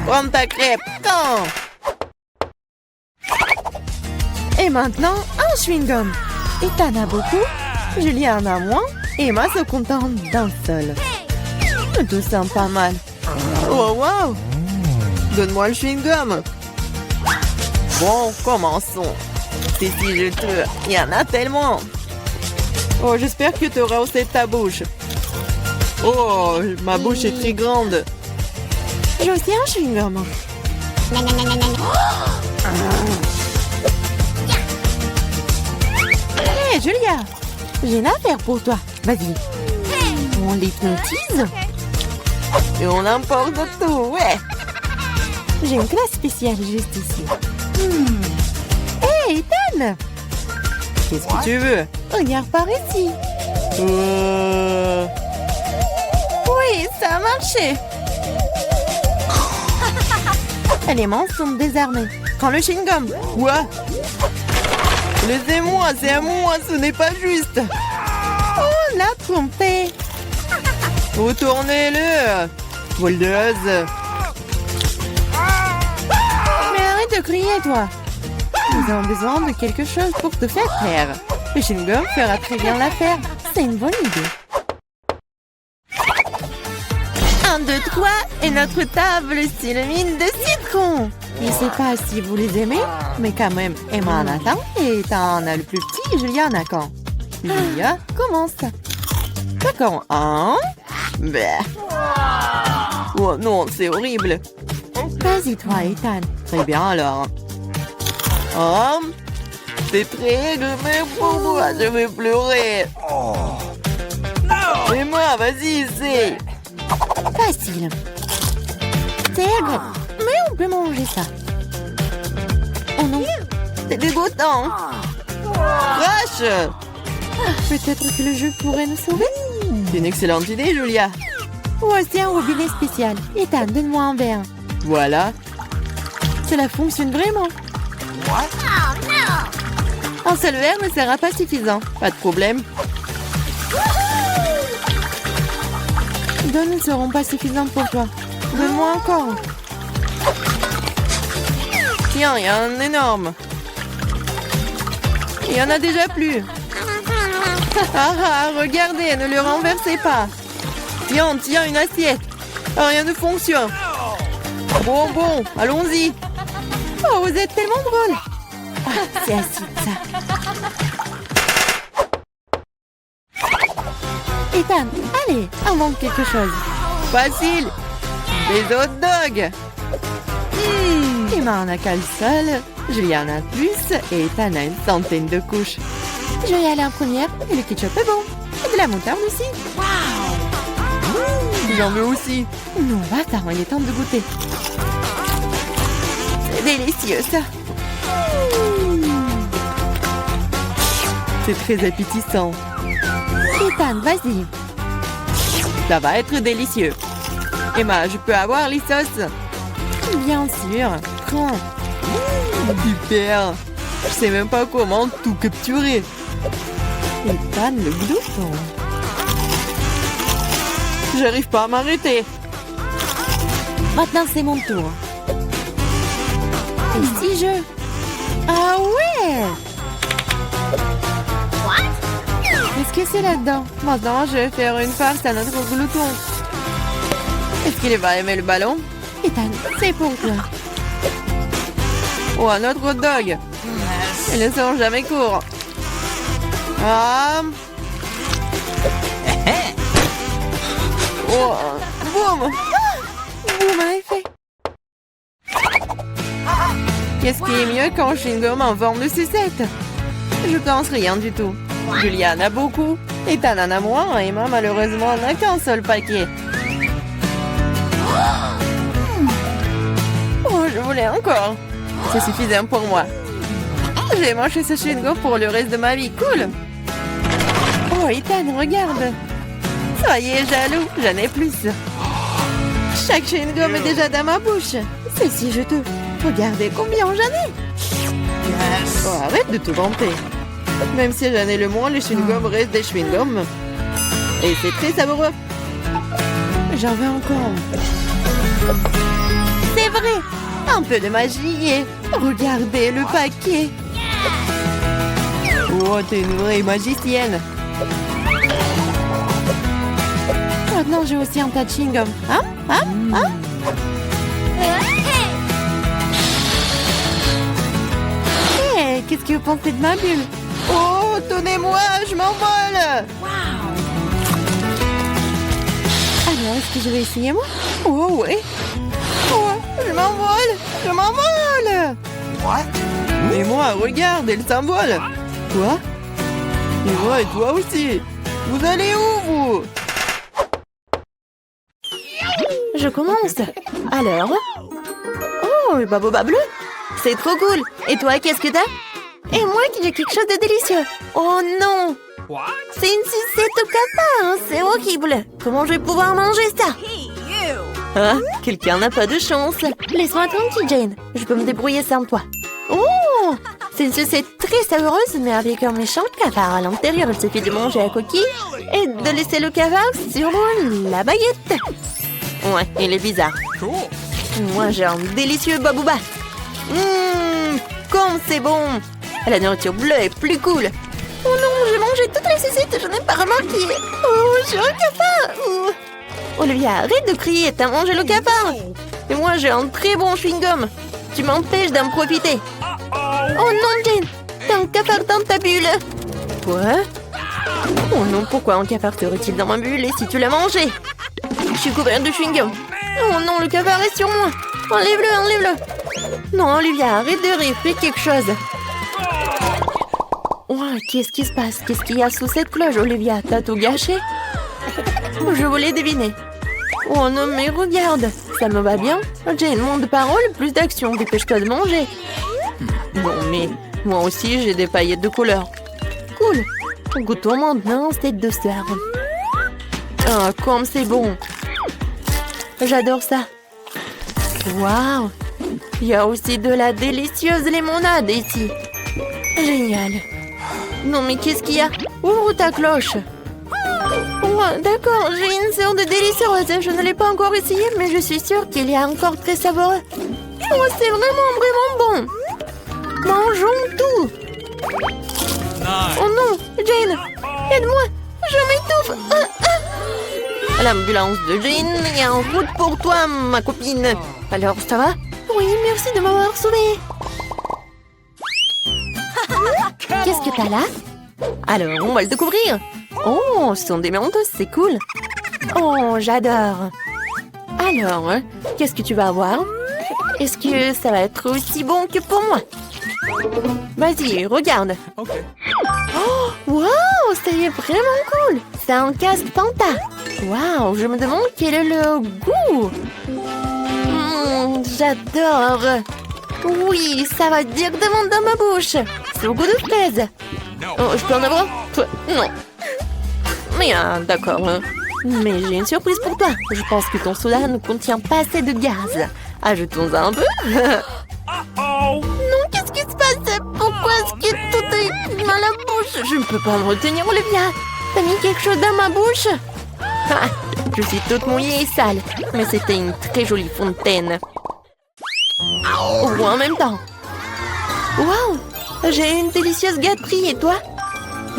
Prends ta crêpe. Quand? Et maintenant, un chewing-gum. Ethan a beaucoup, Julia en a moins, et Emma se contente d'un seul. Tout sent pas mal. Oh, wow! Donne-moi le chewing-gum. Bon, commençons. Si je te... Il y en a tellement. Oh, j'espère que tu auras aussi ta bouche. Oh, ma bouche est très grande. J'ai aussi un chewing-gum. Hé, Julia, j'ai une affaire pour toi. Vas-y. On l'hypnotise. Et on emporte tout, ouais. J'ai une classe spéciale juste ici. Hé, Ethan! Qu'est-ce que tu veux? Regarde par ici. Oui, ça a marché. Les mains sont désarmées. Prends le chewing-gum. Quoi? Laissez-moi, c'est à moi, ce n'est pas juste. Oh, on l'a trompé. Retournez-le. Voldeuse. Mais arrête de crier, toi. Nous avons besoin de quelque chose pour te faire taire. Le chewing-gum fera très bien l'affaire. C'est une bonne idée. 1, 2, 3 et notre table s'illumine de citron. Je ne sais pas si vous les aimez, mais quand même, Emma en attend et Ethan a le plus petit, Julia en a quand. Julia, commence. D'accord, 1. Oh non, c'est horrible. Vas-y toi, Ethan. Très bien alors. Oh, c'est très mais pour moi, je vais pleurer. Et moi, vas-y, c'est... Facile. C'est aigre, mais on peut manger ça. Oh non, c'est dégoûtant. Crash. Peut-être que le jeu pourrait nous sauver. C'est une excellente idée, Julia. Voici un robinet spécial. Ethan, donne-moi un verre. Voilà. Cela fonctionne vraiment. Un seul verre ne sera pas suffisant. Pas de problème. Deux ne seront pas suffisants pour toi. Donne-moi encore. Tiens, il y a un énorme. Il y en a déjà plus. Regardez, ne le renversez pas. Tiens, une assiette. Rien ne fonctionne. Bon, allons-y. Oh, vous êtes tellement drôle. C'est acide, ça. Ethan, allez, invente quelque chose. Facile. Des hot dogs. Emma en a qu'un seul, Julia en a plus et Ethan a une centaine de couches. Je vais aller en première et le ketchup est bon. Et de la moutarde aussi. J'en veux aussi. Non, attends, il est temps de goûter. C'est délicieux, ça. C'est très appétissant. Ethan, vas-y. Ça va être délicieux. Emma, je peux avoir les sauces? Bien sûr. Prends. Super. Je sais même pas comment tout capturer. Ethan, le glouton. J'arrive pas à m'arrêter. Maintenant, c'est mon tour. Et si je... Ah ouais! Qu'est-ce que c'est là-dedans? Maintenant, je vais faire une farce à notre glouton. Est-ce qu'il va aimer le ballon? Ethan, c'est pour toi. Oh, un autre hot dog. Ils ne sont jamais courts. Ah. Oh, boum. Boum, en effet. Qu'est-ce qui est mieux qu'un chewing-gum en forme de sucette? Je pense rien du tout. Julia en a beaucoup. Ethan en a moins. Et Emma, malheureusement, n'a qu'un seul paquet. Oh, je voulais encore. C'est suffisant pour moi. J'ai mangé ce chewing-gum pour le reste de ma vie. Cool. Oh, Ethan, regarde. Soyez jaloux, j'en ai plus. Chaque chewing-gum est déjà dans ma bouche. C'est si juteux. Regardez combien j'en ai. Oh, arrête de te vanter. Même si j'en ai le moins, les chewing-gums restent des chewing-gums. Et c'est très savoureux. J'en veux encore. C'est vrai. Un peu de magie et... Regardez le paquet. Oh, t'es une vraie magicienne. Maintenant, j'ai aussi un tas de chewing-gum. Hey, qu'est-ce que vous pensez de ma bulle? Oh, tenez-moi, je m'envole. Alors, est-ce que je vais essayer, moi? Oh, ouais. Oh, je m'envole. Et moi, regarde, elle s'envole. Quoi? Et moi, et toi aussi. Vous allez où, vous? Je commence. Alors? Oh, le baboba bleu. C'est trop cool. Et toi, qu'est-ce que t'as? Et moi, j'ai quelque chose de délicieux. Oh non! C'est une sucette au cafard. C'est horrible. Comment je vais pouvoir manger ça? Ah, quelqu'un n'a pas de chance. Laisse-moi tranquille, Jane. Je peux me débrouiller sans toi. Oh! C'est une sucette très savoureuse, mais avec un méchant cafard à l'intérieur. Il suffit de manger la coquille et de laisser le cafard sur la baguette. Ouais, il est bizarre. Moi, j'ai un délicieux babouba. Comme c'est bon. La nourriture bleue est plus cool. Oh non, mangé toutes les saucisses, je n'ai pas remarqué. Oh, j'ai un cafard. Olivia, arrête de crier, t'as mangé le cafard. Et moi, j'ai un très bon chewing-gum. Tu m'empêches d'en profiter. Oh non, Jane, t'as un cafard dans ta bulle. Quoi? Oh non, pourquoi un cafard serait-il dans ma bulle et si tu l'as mangé? Je suis couverte de chewing-gum. Oh non, le cafard est sur moi. Enlève-le, enlève-le. Non, Olivia, arrête de rire, fais quelque chose. Oh, qu'est-ce qui se passe? Qu'est-ce qu'il y a sous cette cloche, Olivia? T'as tout gâché? Je voulais deviner. Oh non, mais regarde, ça me va bien. Jane, moins de paroles, plus d'action. Dépêche-toi de manger. Bon, mais moi aussi, j'ai des paillettes de couleur. Cool. Goûtons maintenant cette douceur. Ah, comme c'est bon. J'adore ça. Waouh. Il y a aussi de la délicieuse limonade ici. Génial. Non, mais qu'est-ce qu'il y a? Ouvre ta cloche. Oh, d'accord, j'ai une sorte de délicieuse. Je ne l'ai pas encore essayé, mais je suis sûre qu'il est encore très savoureux. Oh, c'est vraiment bon. Mangeons tout. Oh non, Jane, aide-moi, je m'étouffe. L'ambulance de Jane est en route pour toi, ma copine. Alors, ça va? Oui, merci de m'avoir sauvée. Qu'est-ce que t'as là? Alors, on va le découvrir. Oh, ce sont des mentos, c'est cool. Oh, j'adore. Alors, qu'est-ce que tu vas avoir? Est-ce que ça va être aussi bon que pour moi? Vas-y, regarde. Okay. Oh, wow, c'est vraiment cool. C'est un casque Fanta. Wow, je me demande quel est le goût. J'adore. Oui, ça va directement dans ma bouche. C'est au goût de fraise. Oh, je peux en avoir? Non. Mais d'accord. Mais j'ai une surprise pour toi. Je pense que ton soda ne contient pas assez de gaz. Ajoutons un peu. Non, qu'est-ce qui se passe? Pourquoi est-ce que tout est dans la bouche? Je ne peux pas me retenir, Olivia. T'as mis quelque chose dans ma bouche? Ah, je suis toute mouillée et sale. Mais c'était une très jolie fontaine. Ou en même temps. Waouh! J'ai une délicieuse gâterie, et toi?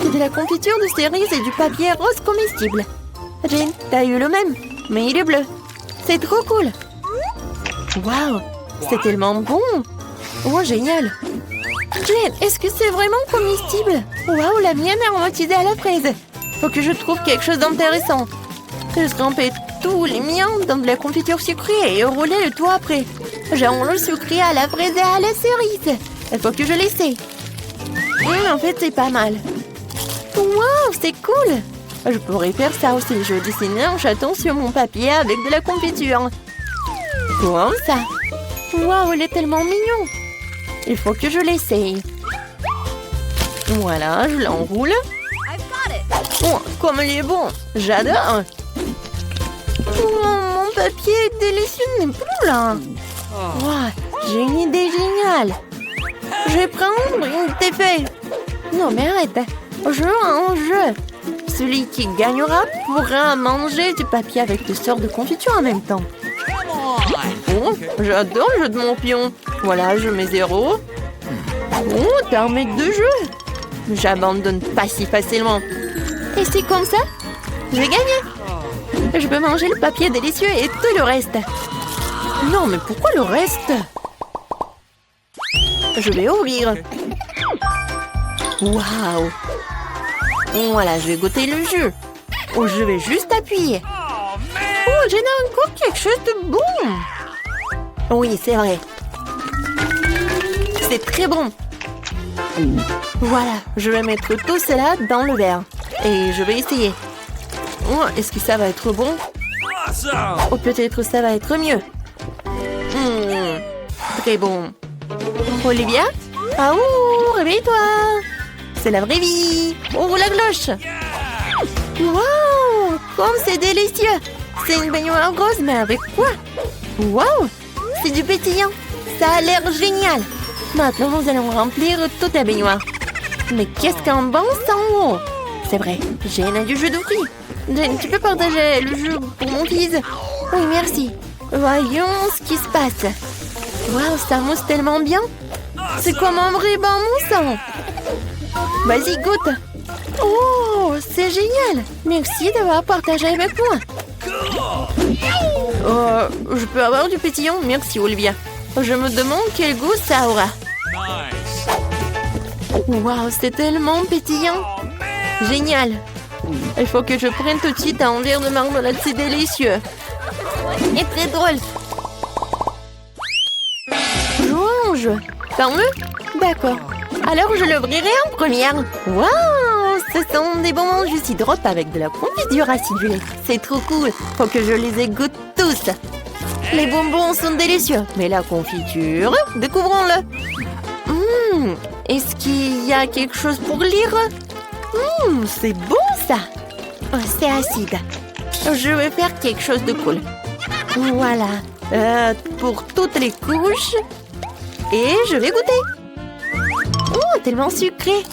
C'est de la confiture de cerises et du papier rose comestible. Jane, t'as eu le même, mais il est bleu. C'est trop cool. Waouh! C'est tellement bon! Oh, génial! Jane, est-ce que c'est vraiment comestible? Waouh, la mienne est aromatisée à la fraise. Faut que je trouve quelque chose d'intéressant. Je trempais tous les miens dans de la confiture sucrée et roulais le tout après. Genre le sucré à la fraise et à la cerise. Il faut que je l'essaie. En fait, c'est pas mal. Waouh, c'est cool! Je pourrais faire ça aussi. Je dessinais un chaton sur mon papier avec de la confiture. Comme ça. Waouh, il est tellement mignon. Il faut que je l'essaye. Voilà, je l'enroule. Oh, comme il est bon. J'adore. Oh, mon papier est délicieux n'est plus là. Wow, j'ai une idée géniale. Je vais prendre une TP. Non, mais arrête. Jeu en jeu. Celui qui gagnera pourra manger du papier avec des sortes de confiture en même temps. Oh, j'adore le jeu de mon pion. Voilà, je mets 0. Oh, t'es un mec de jeu. J'abandonne pas si facilement. Et c'est comme ça, je vais gagner. Je peux manger le papier délicieux et tout le reste. Non, mais pourquoi le reste? Je vais ouvrir. Waouh. Voilà, je vais goûter le jus. Oh, je vais juste appuyer. Oh, j'ai encore quelque chose de bon. Oui, c'est vrai. C'est très bon. Voilà, je vais mettre tout cela dans le verre. Et je vais essayer. Oh, est-ce que ça va être bon? Oh, peut-être ça va être mieux. Très bon. Olivia? Ah ouh, réveille-toi. C'est la vraie vie. Ouvre la cloche. Waouh, comme c'est délicieux. C'est une baignoire rose, mais avec quoi? Waouh, c'est du pétillant. Ça a l'air génial. Maintenant, nous allons remplir toute la baignoire. Mais qu'est-ce qu'un bon sang! C'est vrai, Jane a du jus de fruits. Jane, tu peux partager le jus pour mon fils? Oui, merci. Voyons ce qui se passe. Waouh, ça mousse tellement bien. C'est comme un vrai bon moussant. Vas-y, goûte. Oh, c'est génial! Merci d'avoir partagé avec moi. Je peux avoir du pétillant? Merci, Olivia. Je me demande quel goût ça aura. Waouh, c'est tellement pétillant. Génial. Il faut que je prenne tout de suite un verre de marmelade, c'est délicieux. Et très drôle. Jouons. Ferme-le. D'accord. Alors je l'ouvrirai en première. Waouh, ce sont des bonbons jus hydrope avec de la confiture acidulée. C'est trop cool. Faut que je les égoutte tous. Les bonbons sont délicieux. Mais la confiture, découvrons-le. Est-ce qu'il y a quelque chose pour lire? C'est bon ça. Oh, c'est acide. Je vais faire quelque chose de cool. Voilà. Pour toutes les couches. Et je vais goûter. Oh, tellement sucré.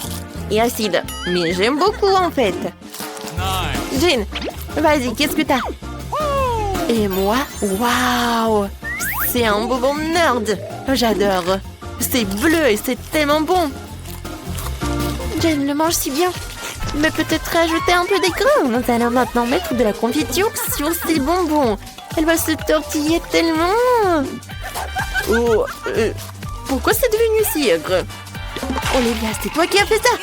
Et acide. Mais j'aime beaucoup en fait. Jane, vas-y, qu'est-ce que t'as? Et moi? Waouh! C'est un bonbon nerd. J'adore. C'est bleu et c'est tellement bon. Jane le mange si bien. Mais peut-être rajouter un peu d'écran. Nous allons maintenant mettre de la confiture sur ces bonbons. Elle va se tortiller tellement. Oh, pourquoi c'est devenu si aigre? Olivia, c'est toi qui as fait ça?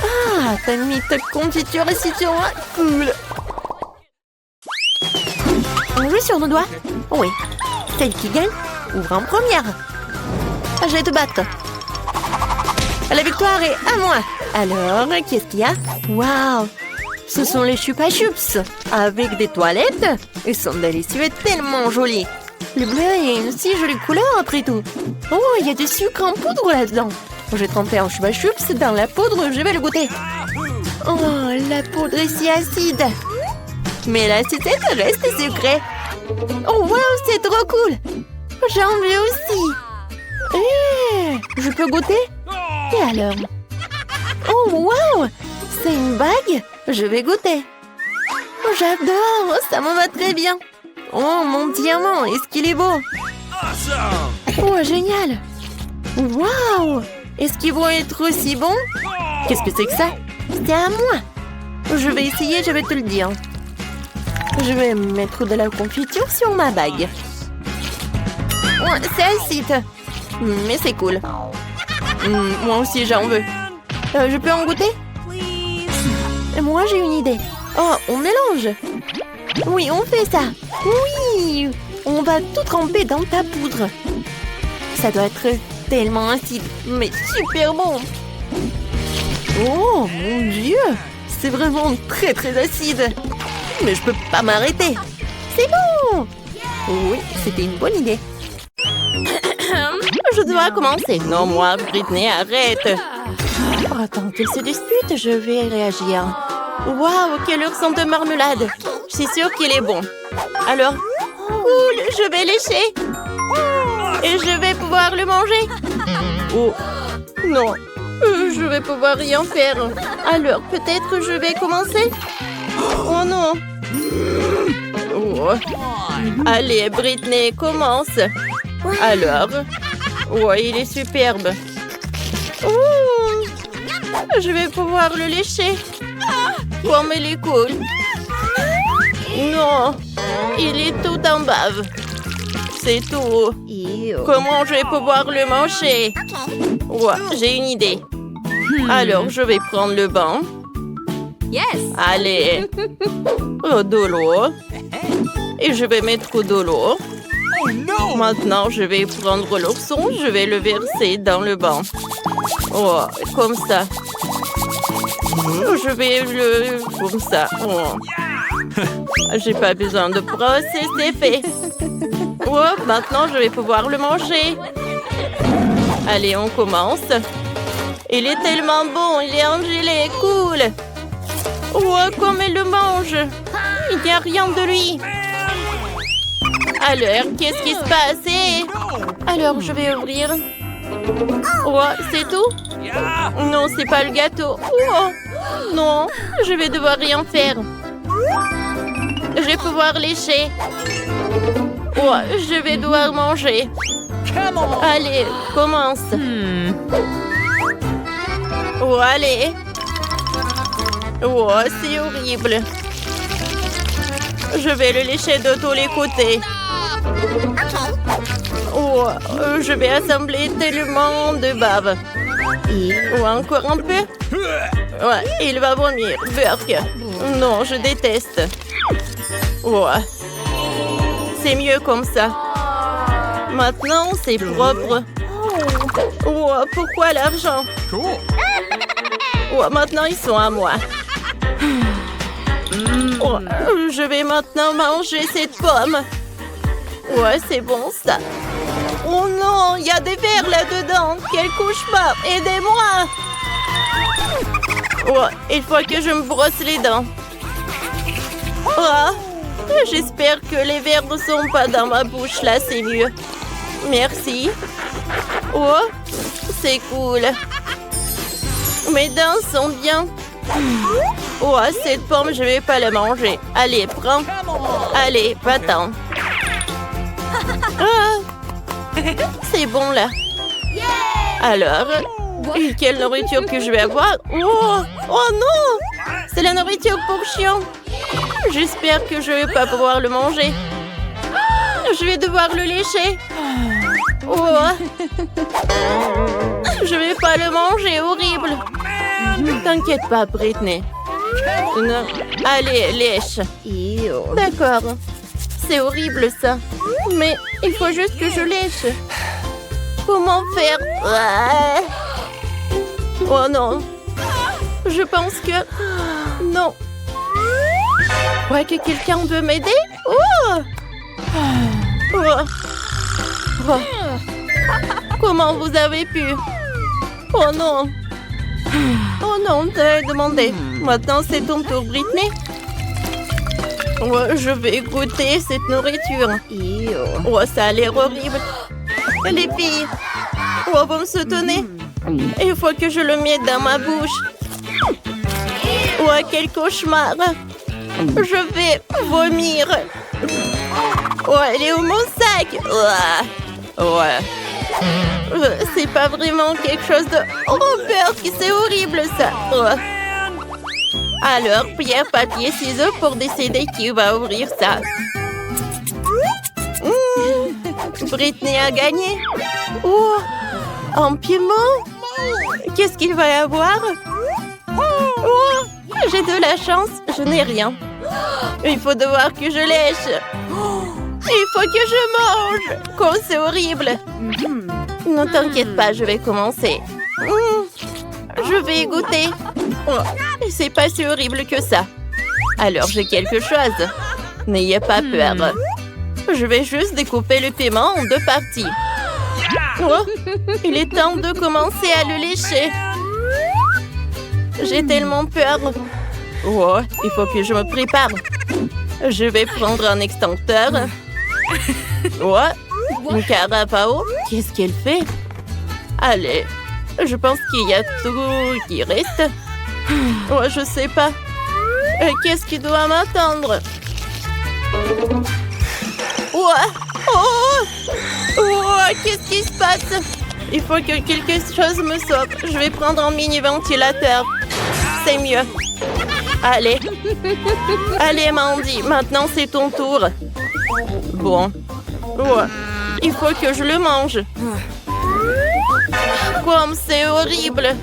Ah, t'as mis ta confiture ici sur moi. Cool. On joue sur nos doigts? Oui. Celle qui gagne ouvre en première. Je vais te battre. La victoire est à moi. Alors, qu'est-ce qu'il y a? Waouh! Ce sont les Chupa Chups avec des toilettes. Ils sont délicieux et tellement jolis. Le bleu est une si jolie couleur après tout. Oh, il y a du sucre en poudre là-dedans. J'ai trempé un Chupa Chups dans la poudre, je vais le goûter. Oh, la poudre est si acide. Mais la sucette reste sucrée. Oh, waouh, c'est trop cool. J'en veux aussi. Je peux goûter? Et alors? Oh, waouh! C'est une bague? Je vais goûter. Oh, j'adore! Ça me va très bien. Oh, mon diamant, est-ce qu'il est beau? Oh, génial! Waouh! Est-ce qu'ils vont être aussi bons? Qu'est-ce que c'est que ça? C'est à moi. Je vais essayer, je vais te le dire. Je vais mettre de la confiture sur ma bague. Oh, c'est acide. Mais c'est cool. Moi aussi, j'en veux. Je peux en goûter? Et moi, j'ai une idée. Oh, on mélange. Oui, on fait ça. Oui, on va tout tremper dans ta poudre. Ça doit être tellement acide, mais super bon. Oh, mon Dieu. C'est vraiment très, très acide. Mais je peux pas m'arrêter. C'est bon. Oui, c'était une bonne idée. Je dois commencer. Non, moi, Britney, arrête. Oh, attends qu'elle se dispute, je vais réagir. Waouh, quelle heure sent de marmelade. Je suis sûre qu'il est bon. Alors, cool, je vais lécher. Et je vais pouvoir le manger. Oh, non. Je vais pouvoir rien faire. Alors, peut-être je vais commencer. Oh non. Oh. Allez, Britney, commence. Alors, ouais, il est superbe. Je vais pouvoir le lécher. Comme il est cool. Non, il est tout en bave. C'est tout. Comment je vais pouvoir le manger? Ouais, j'ai une idée. Alors, je vais prendre le banc. Yes. Allez. De l'eau. Et je vais mettre de l'eau. Maintenant, je vais prendre l'ourson, je vais le verser dans le banc. Oh, comme ça. Je vais le... comme ça. Oh. J'ai pas besoin de brosse et c'est fait. Oh, maintenant, je vais pouvoir le manger. Allez, on commence. Il est tellement bon, il est en gelée, cool. Oh, comme il le mange. Il n'y a rien de lui. Alors, qu'est-ce qui se passe? Alors, je vais ouvrir. Oh, c'est tout? Non, c'est pas le gâteau. Oh, non, je vais devoir rien faire. Je vais pouvoir lécher. Oh, je vais devoir manger. Allez, commence. Oh, allez. Oh, c'est horrible. Je vais le lécher de tous les côtés. Oh, je vais assembler tellement de bave. Oh, encore un peu. Ouais, il va vomir. Burk. Non, je déteste. Oh, c'est mieux comme ça. Maintenant, c'est propre. Oh, pourquoi l'argent? Cool. Oh, maintenant, ils sont à moi. Oh, je vais maintenant manger cette pomme. Ouais, c'est bon ça. Oh non, il y a des vers là-dedans. Quel cauchemar. Aidez-moi. Oh, il faut que je me brosse les dents. Oh, j'espère que les vers ne sont pas dans ma bouche. Là, c'est mieux. Merci. Oh, c'est cool. Mes dents sont bien. Oh, cette pomme, je vais pas la manger. Allez, prends. Allez, va-t'en. Ah, c'est bon, là. Alors, quelle nourriture que je vais avoir? Oh, oh non! C'est la nourriture pour chien. J'espère que je vais pas pouvoir le manger. Je vais devoir le lécher. Oh. Je vais pas le manger, horrible. T'inquiète pas, Britney. Non. Allez, lèche. D'accord. C'est horrible, ça. Mais il faut juste que je lèche. Comment faire? Oh non. Je pense que... Non. Ouais, que quelqu'un veut m'aider? Oh! Oh. Oh. Comment vous avez pu? Oh non. Oh non, t'as demandé. Maintenant, c'est ton tour, Britney. Ouais, je vais goûter cette nourriture. Oh, ça a l'air horrible. Les filles, oh, vous me soutenez? Il faut que je le mette dans ma bouche. Ouais, quel cauchemar. Je vais vomir. Ouais, elle est où mon sac? Ouais. C'est pas vraiment quelque chose de... Oh, peur, c'est horrible, ça. Ouais. Alors, pierre, papier, ciseaux pour décider qui va ouvrir ça. Britney a gagné. Oh, un piment. Qu'est-ce qu'il va y avoir? Oh, j'ai de la chance, je n'ai rien. Il faut devoir que je lèche. Il faut que je mange. Oh, c'est horrible. Ne t'inquiète pas, je vais commencer. Je vais goûter. Oh, c'est pas si horrible que ça. Alors, j'ai quelque chose. N'ayez pas peur. Je vais juste découper le piment en 2 parties. Oh, il est temps de commencer à le lécher. J'ai tellement peur. Oh, il faut que je me prépare. Je vais prendre un extincteur. Oh, une carafe à eau. Qu'est-ce qu'elle fait? Allez, je pense qu'il y a tout qui reste. Oh, je sais pas. Qu'est-ce qui doit m'attendre? Oh, oh, oh, qu'est-ce qui se passe? Il faut que quelque chose me sauve. Je vais prendre un mini ventilateur. C'est mieux. Allez. Allez, Mandy. Maintenant, c'est ton tour. Bon. Oh, il faut que je le mange. Comme c'est horrible.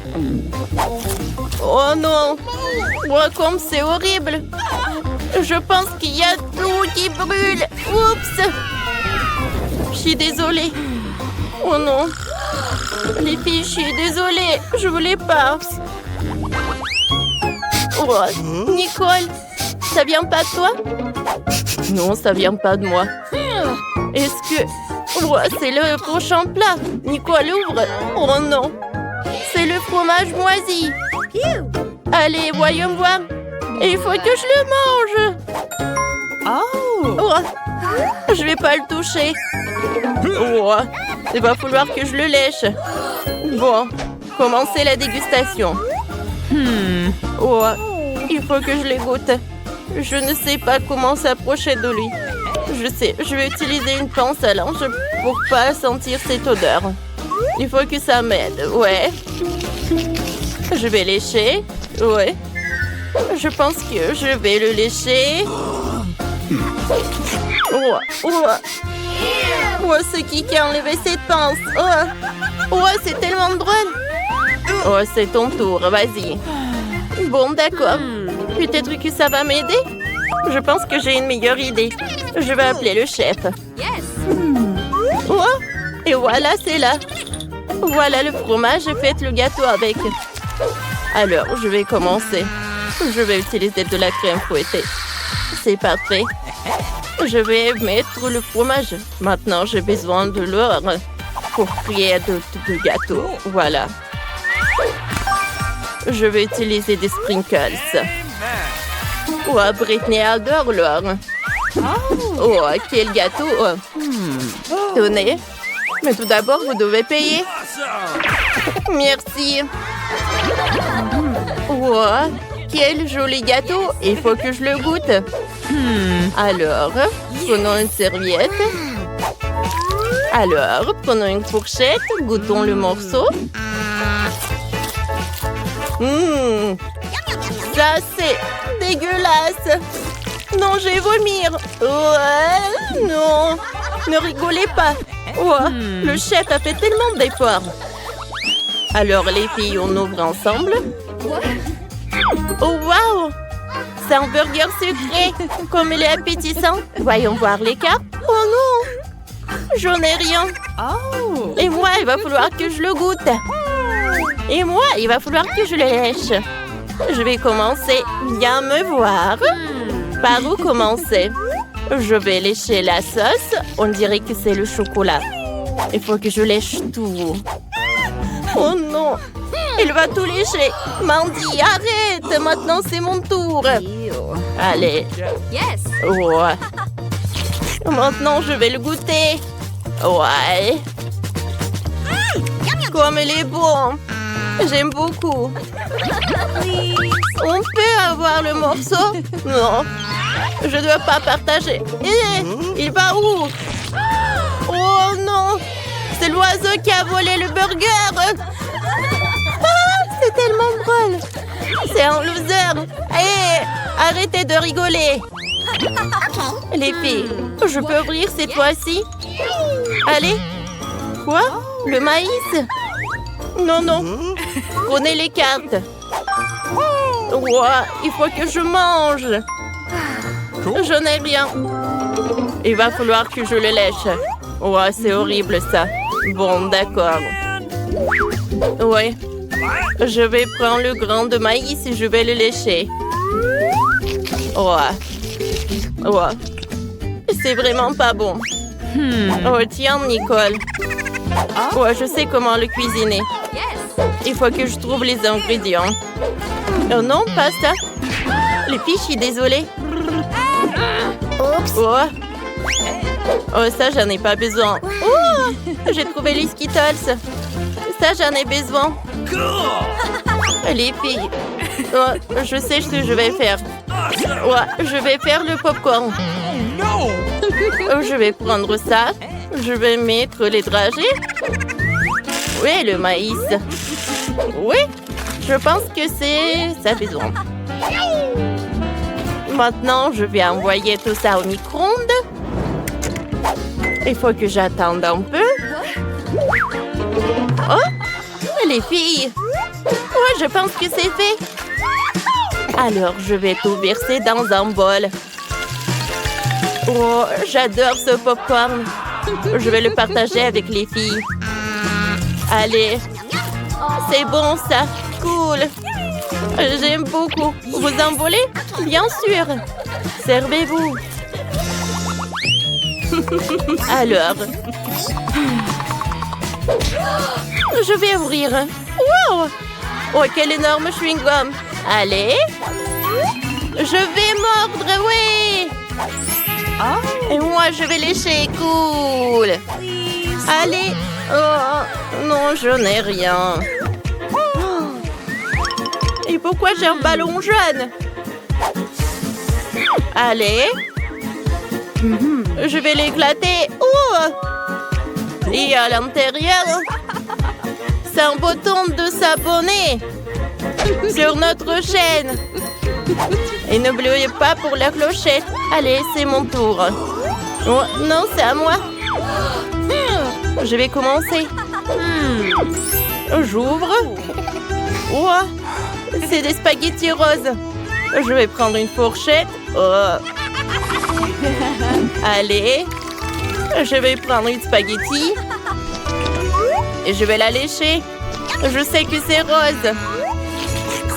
Oh non. Oh, comme c'est horrible. Je pense qu'il y a tout qui brûle. Oups. Je suis désolée. Oh non. Les filles, je suis désolée. Je voulais pas. Oh, Nicole, ça vient pas de toi? Non, ça vient pas de moi. Est-ce que... Oh, c'est le prochain plat. Nicole, ouvre. Oh non. C'est le fromage moisi. Allez, voyons voir. Il faut que je le mange. Oh. Je vais pas le toucher. Oh. Il va falloir que je le lèche. Bon, commencez la dégustation. Oh. Il faut que je les goûte. Je ne sais pas comment s'approcher de lui. Je sais, je vais utiliser une pince à linge pour pas sentir cette odeur. Il faut que ça m'aide, ouais. Je vais lécher, ouais. Je pense que je vais le lécher. C'est qui a enlevé cette pince? C'est tellement drôle. C'est ton tour, vas-y. Bon, d'accord. Peut-être que ça va m'aider? Je pense que j'ai une meilleure idée. Je vais appeler le chef. Yes. Et voilà, c'est là. Voilà le fromage, faites le gâteau avec. Alors, je vais commencer. Je vais utiliser de la crème fouettée. C'est parfait. Je vais mettre le fromage. Maintenant, j'ai besoin de l'or pour créer de gâteau. Voilà. Je vais utiliser des sprinkles. Britney adore l'or. Quel gâteau. Tenez. Mais tout d'abord, vous devez payer. Merci. Quel joli gâteau. Il faut que je le goûte. Alors, prenons une serviette. Alors, prenons une fourchette. Goûtons le morceau. Ça, c'est dégueulasse. Non, je vais vomir. Non. Ne rigolez pas. Le chef a fait tellement d'efforts. Alors, les filles, on ouvre ensemble. Wow! C'est un burger sucré. Comme il est appétissant. Voyons voir les cartes. Non! J'en ai rien. Et moi, il va falloir que je le goûte. Et moi, il va falloir que je le lèche. Je vais commencer. Viens me voir. Par où commencer? Je vais lécher la sauce. On dirait que c'est le chocolat. Il faut que je lèche tout. Oh non! Il va tout lécher. Mandy, arrête! Maintenant, c'est mon tour. Allez. Yes. Maintenant, je vais le goûter. Comme il est bon. J'aime beaucoup. On peut avoir le morceau? Non. Je ne dois pas partager. Il va où? Oh non! C'est l'oiseau qui a volé le burger! C'est tellement drôle! C'est un loser! Arrêtez de rigoler! Les filles, je peux ouvrir cette fois-ci? Allez! Quoi? Le maïs? Non, non! Prenez les cartes! Il faut que je mange! Je n'ai rien! Il va falloir que je le lèche! C'est horrible ça! Bon, d'accord! Je vais prendre le grain de maïs et je vais le lécher. C'est vraiment pas bon. Tiens, Nicole. Je sais comment le cuisiner. Il faut que je trouve les ingrédients. Oh non, pas ça. Les filles, je suis désolée. Ça, j'en ai pas besoin. J'ai trouvé les Skittles. Ça, j'en ai besoin. Les filles. Je sais ce que je vais faire. Je vais faire le popcorn. Je vais prendre ça. Je vais mettre les dragées. Oui, le maïs. Oui, je pense que c'est ça besoin. Maintenant, je vais envoyer tout ça au micro-ondes. Il faut que j'attende un peu. Les filles. Je pense que c'est fait. Alors, je vais tout verser dans un bol. J'adore ce popcorn. Je vais le partager avec les filles. Allez. C'est bon, ça. Cool. J'aime beaucoup. Vous en voulez? Bien sûr. Servez-vous. Alors. Je vais ouvrir. Wow! Quel énorme chewing-gum. Allez. Je vais mordre, oui. Et moi, je vais lécher. Cool. Allez. Non, je n'ai rien. Et pourquoi j'ai un ballon jaune? Allez. Je vais l'éclater. Et à l'intérieur, c'est un bouton de s'abonner sur notre chaîne. Et n'oubliez pas pour la clochette. Allez, c'est mon tour. Oh, non, c'est à moi. Je vais commencer. J'ouvre. Oh, c'est des spaghettis roses. Je vais prendre une fourchette. Oh. Allez. Je vais prendre une spaghetti. Et je vais la lécher. Je sais que c'est rose.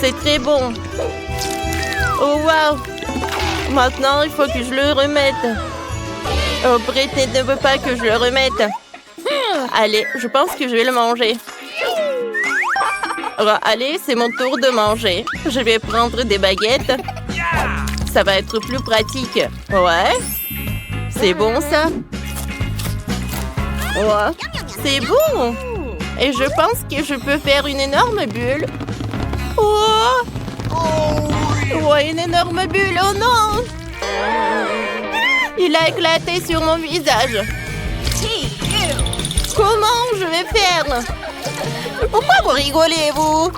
C'est très bon. Oh, wow. Maintenant, il faut que je le remette. Oh, Britney ne veut pas que je le remette. Allez, je pense que je vais le manger. Oh, allez, c'est mon tour de manger. Je vais prendre des baguettes. Ça va être plus pratique. Ouais. C'est bon, ça. Ouais. C'est bon. Et je pense que je peux faire une énorme bulle. Oh! Ouais, une énorme bulle. Oh non! Il a éclaté sur mon visage. Comment je vais faire? Pourquoi vous rigolez, vous?